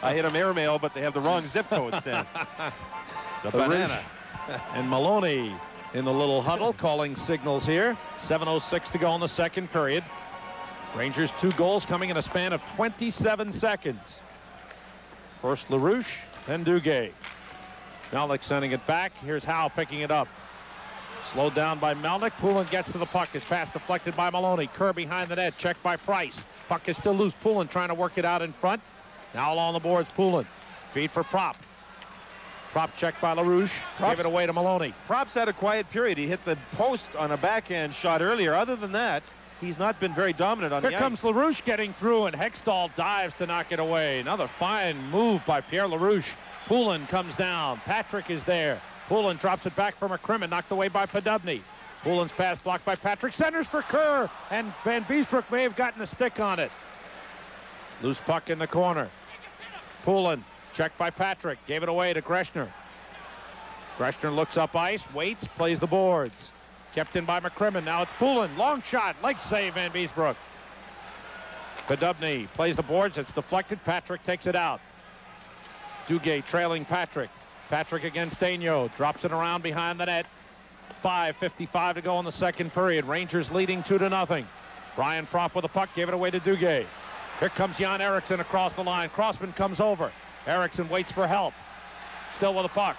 I hit them airmail, but they have the wrong zip code, Sam. The banana. And Maloney in the little huddle calling signals here. 7:06 to go in the second period. Rangers 2 goals coming in a span of 27 seconds. First LaRouche, then Duguay. Melnick sending it back. Here's Howe picking it up. Slowed down by Melnick. Poulin gets to the puck. His pass deflected by Maloney. Kerr behind the net. Checked by Price. Puck is still loose. Poulin trying to work it out in front. Now along the boards, Poulin. Feed for Prop. Prop checked by LaRouche. Gave it away to Maloney. Prop's had a quiet period. He hit the post on a backhand shot earlier. Other than that, he's not been very dominant on the ice. Here comes LaRouche getting through, and Hextall dives to knock it away. Another fine move by Pierre LaRouche. Poulin comes down. Patrick is there. Poulin drops it back for McCrimmon, knocked away by Podubny. Poulin's pass blocked by Patrick. Centers for Kerr, and Van Beesbrook may have gotten a stick on it. Loose puck in the corner. Poulin checked by Patrick. Gave it away to Greshner. Greshner looks up ice, waits, plays the boards. Kept in by McCrimmon. Now it's Poulin. Long shot. Leg save, Van Beesbrook. Podubny plays the boards. It's deflected. Patrick takes it out. Duguay trailing Patrick. Patrick against Daigneault. Drops it around behind the net. 5:55 to go in the second period. Rangers leading 2-0. Brian Prop with the puck. Gave it away to Duguay. Here comes Jan Eriksson across the line. Crossman comes over. Eriksson waits for help. Still with the puck.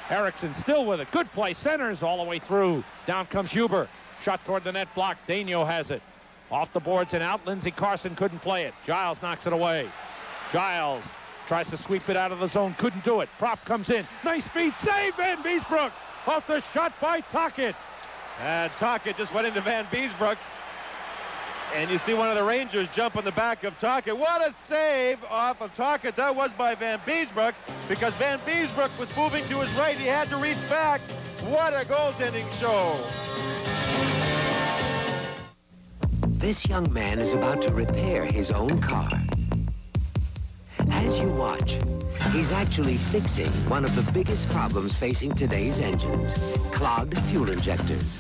Eriksson still with it. Good play. Centers all the way through. Down comes Huber. Shot toward the net block. Daigneault has it. Off the boards and out. Lindsey Carson couldn't play it. Giles knocks it away. Giles tries to sweep it out of the zone. Couldn't do it. Prop comes in. Nice speed. Save Van Beesbrook. Off the shot by Tocchet. And Tocchet just went into Van Beesbrook. And you see one of the Rangers jump on the back of Tocchet. What a save off of Tocchet. That was by Van Beesbrook, because Van Beesbrook was moving to his right. He had to reach back. What a goaltending show. This young man is about to repair his own car. As you watch, he's actually fixing one of the biggest problems facing today's engines: clogged fuel injectors.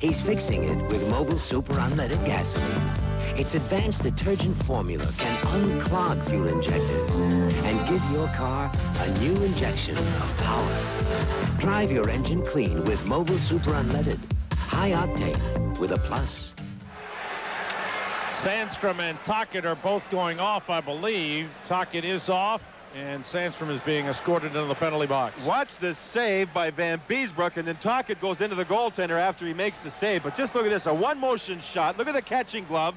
He's fixing it with Mobile Super Unleaded Gasoline. Its advanced detergent formula can unclog fuel injectors and give your car a new injection of power. Drive your engine clean with Mobile Super Unleaded. High octane with a plus. Sandstrom and Tocchet are both going off, I believe. Tocchet is off, and Sandstrom is being escorted into the penalty box. Watch this save by Van Beesbrook, and then Tocchet goes into the goaltender after he makes the save. But just look at this, a one-motion shot. Look at the catching glove.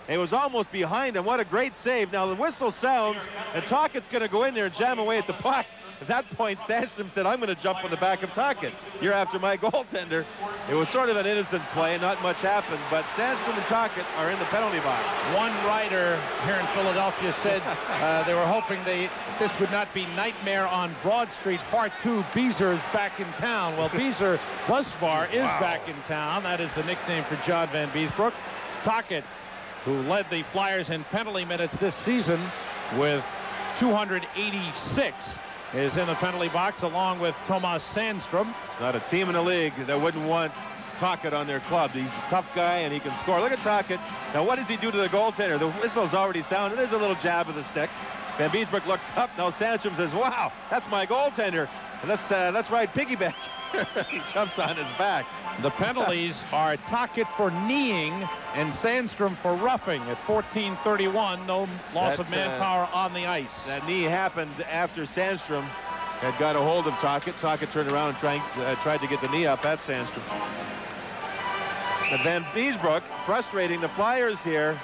It was almost behind him. What a great save. Now the whistle sounds, and Tocchet's going to go in there and jam away at the puck. At that point, Sandstrom said, I'm going to jump on the back of Tocchet. You're after my goaltender. It was sort of an innocent play. Not much happened, but Sandstrom and Tocchet are in the penalty box. One writer here in Philadelphia said they were hoping this would not be Nightmare on Broad Street Part 2. Beezer is back in town. Well, Beezer thus far is back in town. That is the nickname for John Van Beesbrook. Tocchet, who led the Flyers in penalty minutes this season with 286, is in the penalty box along with Tomas Sandstrom. Not a team in the league that wouldn't want Tocchet on their club. He's a tough guy, and he can score. Look at Tocchet. Now, what does he do to the goaltender? The whistle's already sounded. There's a little jab of the stick. Van Beesbrook looks up. Now Sandstrom says, wow, that's my goaltender. And let's ride piggyback. He jumps on his back. The penalties are Tocchet for kneeing and Sandstrom for roughing at 14:31. No loss of manpower on the ice. That knee happened after Sandstrom had got a hold of Tocchet. Tocchet turned around and tried to get the knee up at Sandstrom. And Van Beesbrook frustrating the Flyers here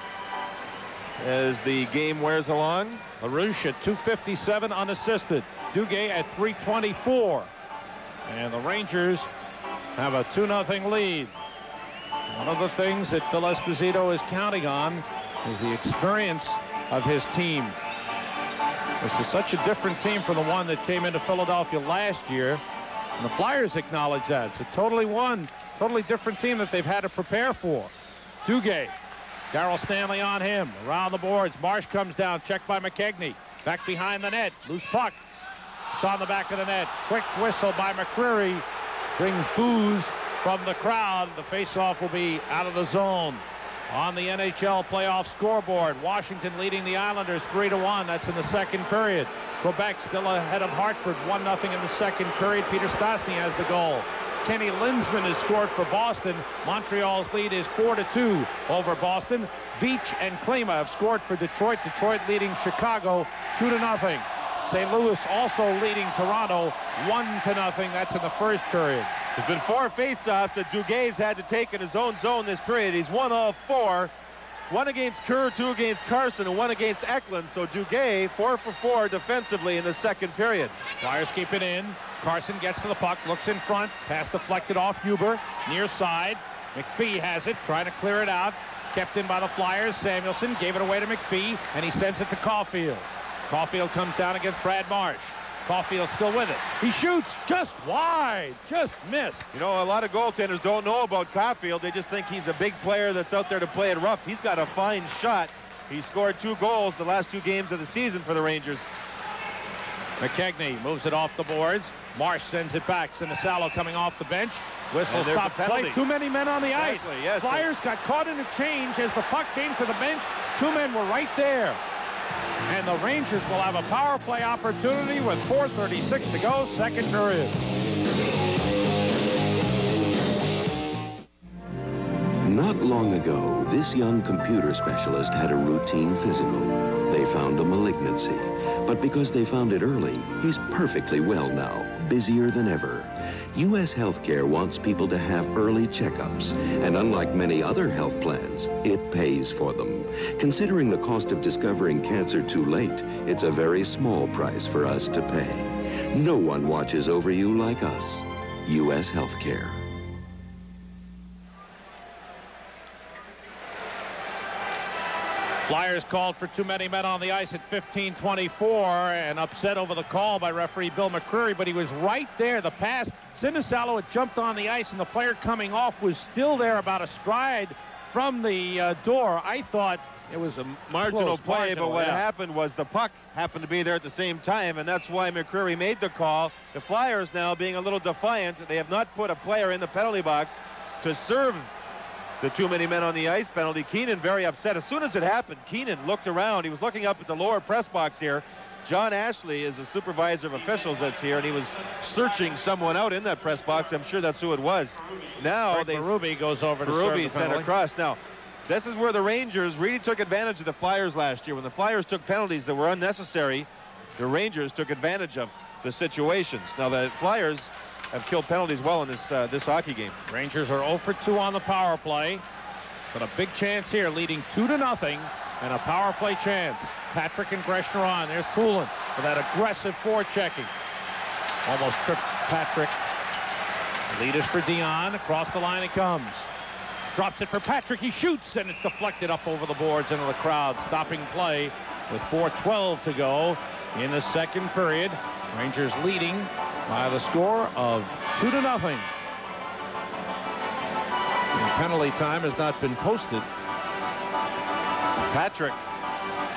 as the game wears along. LaRouche at 2:57 unassisted. Duguay at 3:24. And the Rangers have a 2-0 lead. One of the things that Phil Esposito is counting on is the experience of his team. This is such a different team from the one that came into Philadelphia last year. And the Flyers acknowledge that. It's a totally different team that they've had to prepare for. Duguay. Darryl Stanley on him. Around the boards. Marsh comes down. Checked by McKegney. Back behind the net. Loose puck. It's on the back of the net. Quick whistle by McCreary. Brings boos from the crowd. The faceoff will be out of the zone. On the NHL playoff scoreboard, Washington leading the Islanders 3-1. That's in the second period. Quebec still ahead of Hartford, 1-0 in the second period. Peter Stastny has the goal. Kenny Linsman has scored for Boston. Montreal's lead is 4-2 over Boston. Beach and Klima have scored for Detroit. Detroit leading Chicago 2-0. St. Louis also leading Toronto 1-0. That's in the first period. There's been 4 faceoffs that Duguay's had to take in his own zone this period. He's won all 4. 1 against Kerr, 2 against Carson, and 1 against Eklund. So Duguay 4 for 4 defensively in the second period. Flyers keep it in. Carson gets to the puck, looks in front. Pass deflected off Huber. Near side. McPhee has it, trying to clear it out. Kept in by the Flyers. Samuelson gave it away to McPhee, and he sends it to Caulfield. Caulfield comes down against Brad Marsh. Caulfield still with it. He shoots just wide, just missed. You know, a lot of goaltenders don't know about Caulfield. They just think he's a big player that's out there to play it rough. He's got a fine shot. He scored 2 goals the last 2 games of the season for the Rangers. McKegney moves it off the boards. Marsh sends it back. Sinisalo coming off the bench. Whistle stop play. Too many men on the ice. Yes, Flyers got caught in a change as the puck came to the bench. 2 men were right there. And the Rangers will have a power play opportunity with 4:36 to go, second period. Not long ago, this young computer specialist had a routine physical. They found a malignancy, but because they found it early, he's perfectly well now, busier than ever. U.S. Healthcare wants people to have early checkups, and unlike many other health plans, it pays for them. Considering the cost of discovering cancer too late, it's a very small price for us to pay. No one watches over you like us. U.S. Healthcare. Flyers called for too many men on the ice at 15:24 and upset over the call by referee Bill McCreary, but he was right there. The pass, Sinisalo had jumped on the ice, and the player coming off was still there about a stride from the door. I thought it was a marginal play, but what happened was the puck happened to be there at the same time, and that's why McCreary made the call. The Flyers now being a little defiant. They have not put a player in the penalty box to serve the too many men on the ice penalty. Keenan very upset. As soon as it happened, Keenan looked around. He was looking up at the lower press box here. John Ashley is the supervisor of officials that's here, and he was searching someone out in that press box. I'm sure that's who it was. Now Berube goes over to serve the sent penalty. across. Now, this is where the Rangers really took advantage of the Flyers last year. When the Flyers took penalties that were unnecessary, the Rangers took advantage of the situations. Now, the Flyers have killed penalties well in this hockey game. Rangers are 0 for 2 on the power play, but a big chance here, leading 2-0, and a power play chance. Patrick and Greshner on. There's Poulin for that aggressive forechecking. Almost tripped Patrick. Lead is for Dion. Across the line he comes. Drops it for Patrick. He shoots, and it's deflected up over the boards into the crowd. Stopping play with 4:12 to go in the second period. Rangers leading by the score of 2-0. Penalty time has not been posted. Patrick,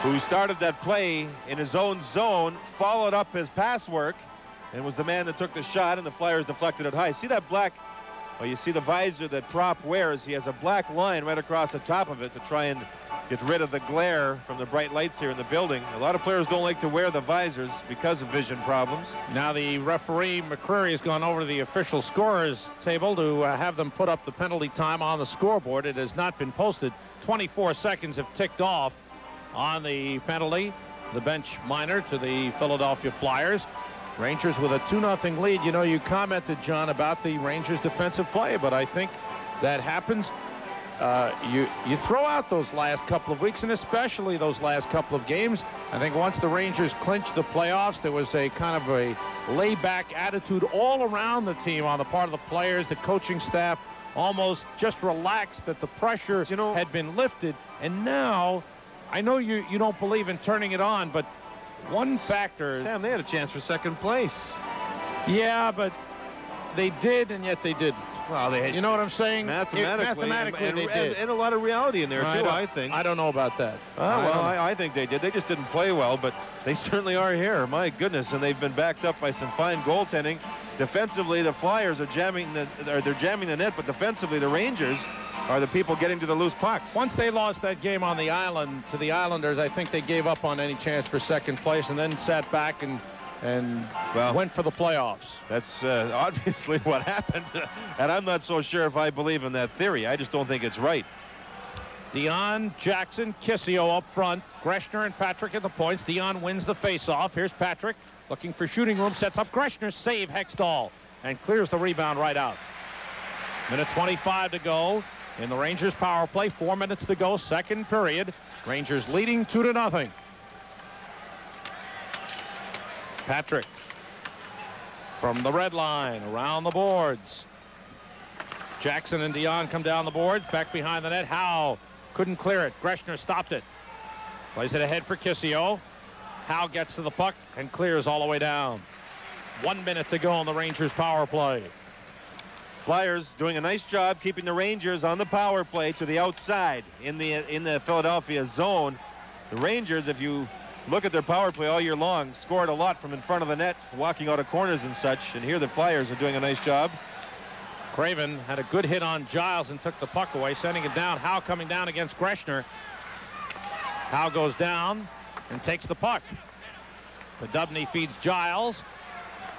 who started that play in his own zone, followed up his pass work and was the man that took the shot, and the Flyers deflected it high. See that black Well, you see the visor that Prop wears. He has a black line right across the top of it to try and get rid of the glare from the bright lights here in the building. A lot of players don't like to wear the visors because of vision problems. Now the referee, McCreary, has gone over to the official scorers table to have them put up the penalty time on the scoreboard. It has not been posted. 24 seconds have ticked off on the penalty. The bench minor to the Philadelphia Flyers. Rangers with a 2-0 lead. You know, you commented, John, about the Rangers' defensive play, but I think that happens. You throw out those last couple of weeks, and especially those last couple of games. I think once the Rangers clinched the playoffs, there was a kind of a laid-back attitude all around the team on the part of the players, the coaching staff, almost just relaxed that the pressure had been lifted. And now, I know you don't believe in turning it on, but one factor... Sam, they had a chance for second place. Yeah, but they did, and yet they didn't. Well, they had, you know what I'm saying? Mathematically they did. And a lot of reality in there, too, I think. I don't know about that. I think they did. They just didn't play well, but they certainly are here. My goodness, and they've been backed up by some fine goaltending. Defensively, the Flyers are jamming the net, but defensively, the Rangers are the people getting to the loose pucks. Once they lost that game on the island to the Islanders, I think they gave up on any chance for second place and then sat back and went for the playoffs. That's obviously what happened, and I'm not so sure if I believe in that theory. I just don't think it's right. Dion, Jackson, Kissio up front. Greshner and Patrick at the points. Dion wins the faceoff. Here's Patrick looking for shooting room. Sets up Greshner. Save Hextall and clears the rebound right out. Minute 25 to go in the Rangers power play. 4 minutes to go, second period. Rangers leading 2-0. Patrick from the red line around the boards. Jackson and Dion come down the boards, back behind the net. Howe couldn't clear it. Greshner stopped it. Plays it ahead for Kissio. Howe gets to the puck and clears all the way down. 1 minute to go in the Rangers power play. Flyers doing a nice job keeping the Rangers on the power play to the outside in the Philadelphia zone. The Rangers, if you look at their power play all year long, scored a lot from in front of the net, walking out of corners and such. And here the Flyers are doing a nice job. Craven had a good hit on Giles and took the puck away, sending it down. Howe coming down against Greshner. Howe goes down and takes the puck. Podubny feeds Giles.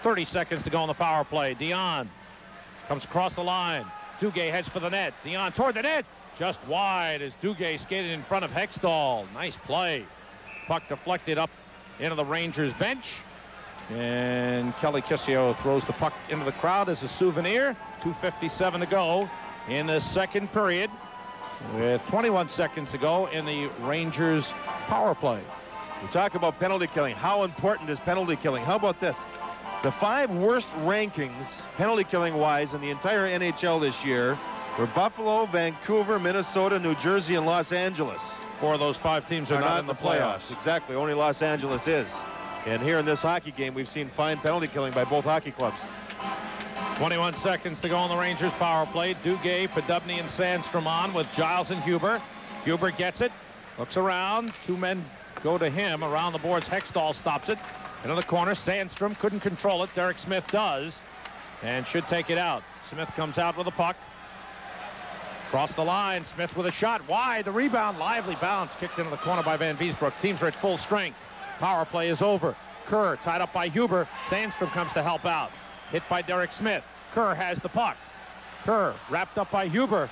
30 seconds to go on the power play. Dion comes across the line. Duguay heads for the net. Dion toward the net. Just wide as Duguay skated in front of Hextall. Nice play. Puck deflected up into the Rangers bench. And Kelly Kissio throws the puck into the crowd as a souvenir. 2:57 to go in the second period with 21 seconds to go in the Rangers power play. We talk about penalty killing. How important is penalty killing? How about this? The 5 worst rankings, penalty killing wise, in the entire NHL this year were Buffalo, Vancouver, Minnesota, New Jersey, and Los Angeles. 4 of those 5 teams are not in the playoffs. Exactly. Only Los Angeles is. And here in this hockey game, we've seen fine penalty killing by both hockey clubs. 21 seconds to go on the Rangers power play. Duguay, Podubny, and Sandstrom on with Giles and Huber. Huber gets it, looks around. 2 men go to him around the boards. Hextall stops it. Into the corner. Sandstrom couldn't control it. Derek Smith does and should take it out. Smith comes out with a puck. Across the line. Smith with a shot. Wide. The rebound. Lively bounce. Kicked into the corner by Van Beesbrook. Teams are at full strength. Power play is over. Kerr tied up by Huber. Sandstrom comes to help out. Hit by Derek Smith. Kerr has the puck. Kerr wrapped up by Huber.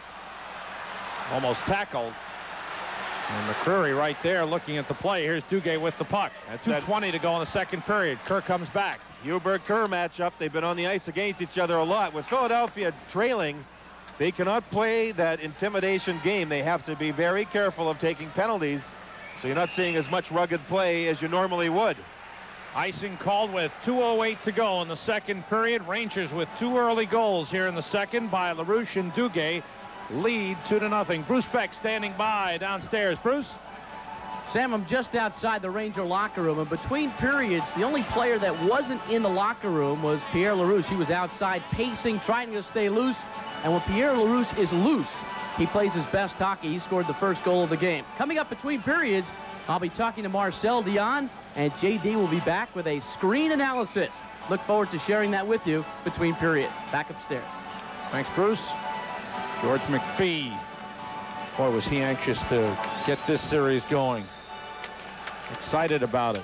Almost tackled. And McCreary right there looking at the play. Here's Duguay with the puck. At 2:20 to go in the second period. Kerr comes back. Huber-Kerr matchup. They've been on the ice against each other a lot. With Philadelphia trailing, they cannot play that intimidation game. They have to be very careful of taking penalties, so you're not seeing as much rugged play as you normally would. Icing called with 2:08 to go in the second period. Rangers with 2 early goals here in the second by LaRouche and Duguay. Lead 2-0. Bruce Beck standing by downstairs. Bruce? Sam, I'm just outside the Ranger locker room, and between periods, the only player that wasn't in the locker room was Pierre LaRouche. He was outside pacing, trying to stay loose, and when Pierre LaRouche is loose, he plays his best hockey. He scored the first goal of the game. Coming up between periods, I'll be talking to Marcel Dion, and JD will be back with a screen analysis. Look forward to sharing that with you between periods. Back upstairs. Thanks, Bruce. George McPhee. Boy, was he anxious to get this series going. Excited about it.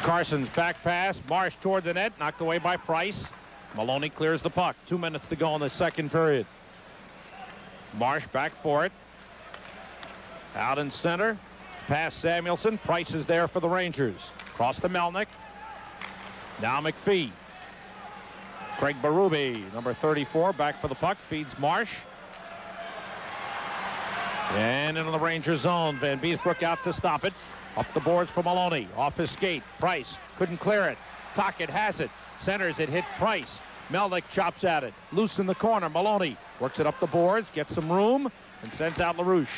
Carson's back pass. Marsh toward the net. Knocked away by Price. Maloney clears the puck. 2 minutes to go in the second period. Marsh back for it. Out in center. Pass Samuelson. Price is there for the Rangers. Cross to Melnick. Now McPhee. Craig Berube, number 34, back for the puck. Feeds Marsh. And into the Ranger zone. Van Beesbrook out to stop it. Up the boards for Maloney. Off his skate. Price couldn't clear it. Tocchet has it. Centers it. Hit Price. Melnick chops at it. Loose in the corner. Maloney works it up the boards. Gets some room. And sends out LaRouche.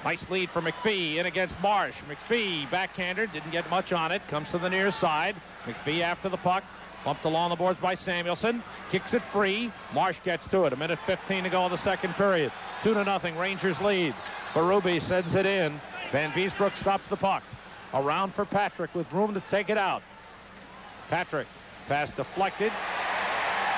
Nice lead for McPhee. In against Marsh. McPhee backhander. Didn't get much on it. Comes to the near side. McPhee after the puck. Bumped along the boards by Samuelson. Kicks it free. Marsh gets to it. 1:15 to go in the second period. 2-0. Rangers lead. Berube sends it in. Van Beesbrook stops the puck. Around for Patrick with room to take it out. Patrick. Pass deflected.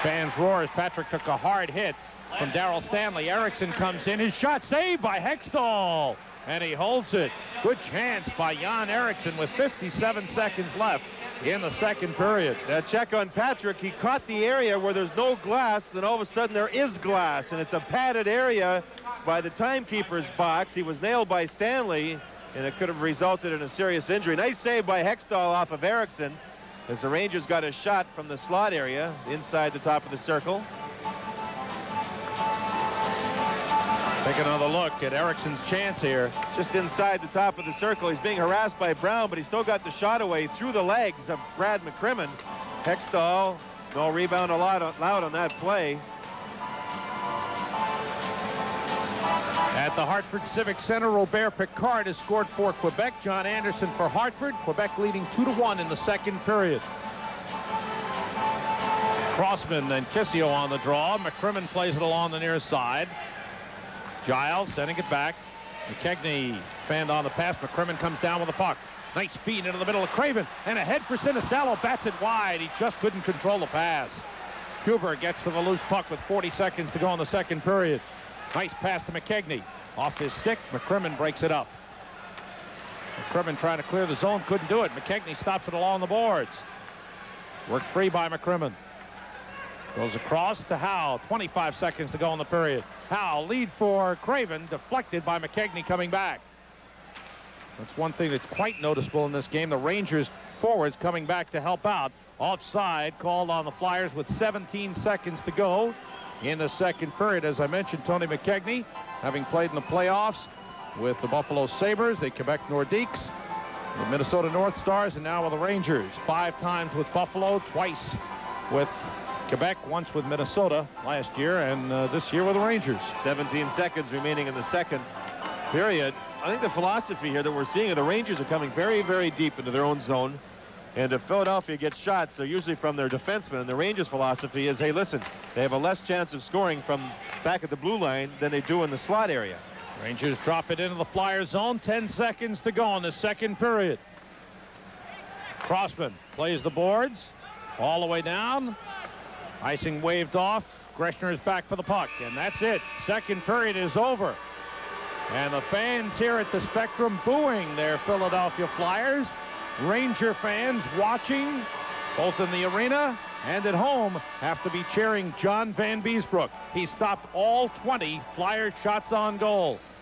Fans roar as Patrick took a hard hit from Darryl Stanley. Erickson comes in. His shot saved by Hextall. And he holds it. Good chance by Jan Eriksson with 57 seconds left in the second period. Check on Patrick. He caught the area where there's no glass. Then all of a sudden there is glass. And it's a padded area by the timekeeper's box. He was nailed by Stanley. And it could have resulted in a serious injury. Nice save by Hextall off of Eriksson. As the Rangers got a shot from the slot area inside the top of the circle. Take another look at Eriksson's chance here. Just inside the top of the circle. He's being harassed by Brown, but he still got the shot away through the legs of Brad McCrimmon. Hextall, no rebound allowed on that play. At the Hartford Civic Center, Robert Picard has scored for Quebec. John Anderson for Hartford. Quebec leading 2-1 in the second period. Crossman and Kissio on the draw. McCrimmon plays it along the near side. Giles sending it back. McKegney fanned on the pass. McCrimmon comes down with the puck. Nice feed into the middle of Craven. And ahead for Sinisalo. Bats it wide. He just couldn't control the pass. Huber gets to the loose puck with 40 seconds to go in the second period. Nice pass to McKegney. Off his stick. McCrimmon breaks it up. McCrimmon trying to clear the zone. Couldn't do it. McKegney stops it along the boards. Worked free by McCrimmon. Goes across to Howe. 25 seconds to go in the period. Howe lead for Craven. Deflected by McKegney coming back. That's one thing that's quite noticeable in this game. The Rangers forwards coming back to help out. Offside called on the Flyers with 17 seconds to go in the second period. As I mentioned, Tony McKegney, having played in the playoffs with the Buffalo Sabres, the Quebec Nordiques, the Minnesota North Stars, and now with the Rangers. 5 times with Buffalo, twice with Quebec, once with Minnesota last year, and this year with the Rangers. 17 seconds remaining in the second period. I think the philosophy here that we're seeing, the Rangers are coming very, very deep into their own zone. And if Philadelphia gets shots, they're usually from their defensemen. And the Rangers' philosophy is, hey, listen, they have a less chance of scoring from back at the blue line than they do in the slot area. Rangers drop it into the Flyer zone. 10 seconds to go in the second period. Crossman plays the boards all the way down. Icing waved off. Greshner is back for the puck, and that's it. Second period is over. And the fans here at the Spectrum booing their Philadelphia Flyers. Ranger fans watching, both in the arena and at home, have to be cheering John Van Beesbrook. He stopped all 20 Flyer shots on goal.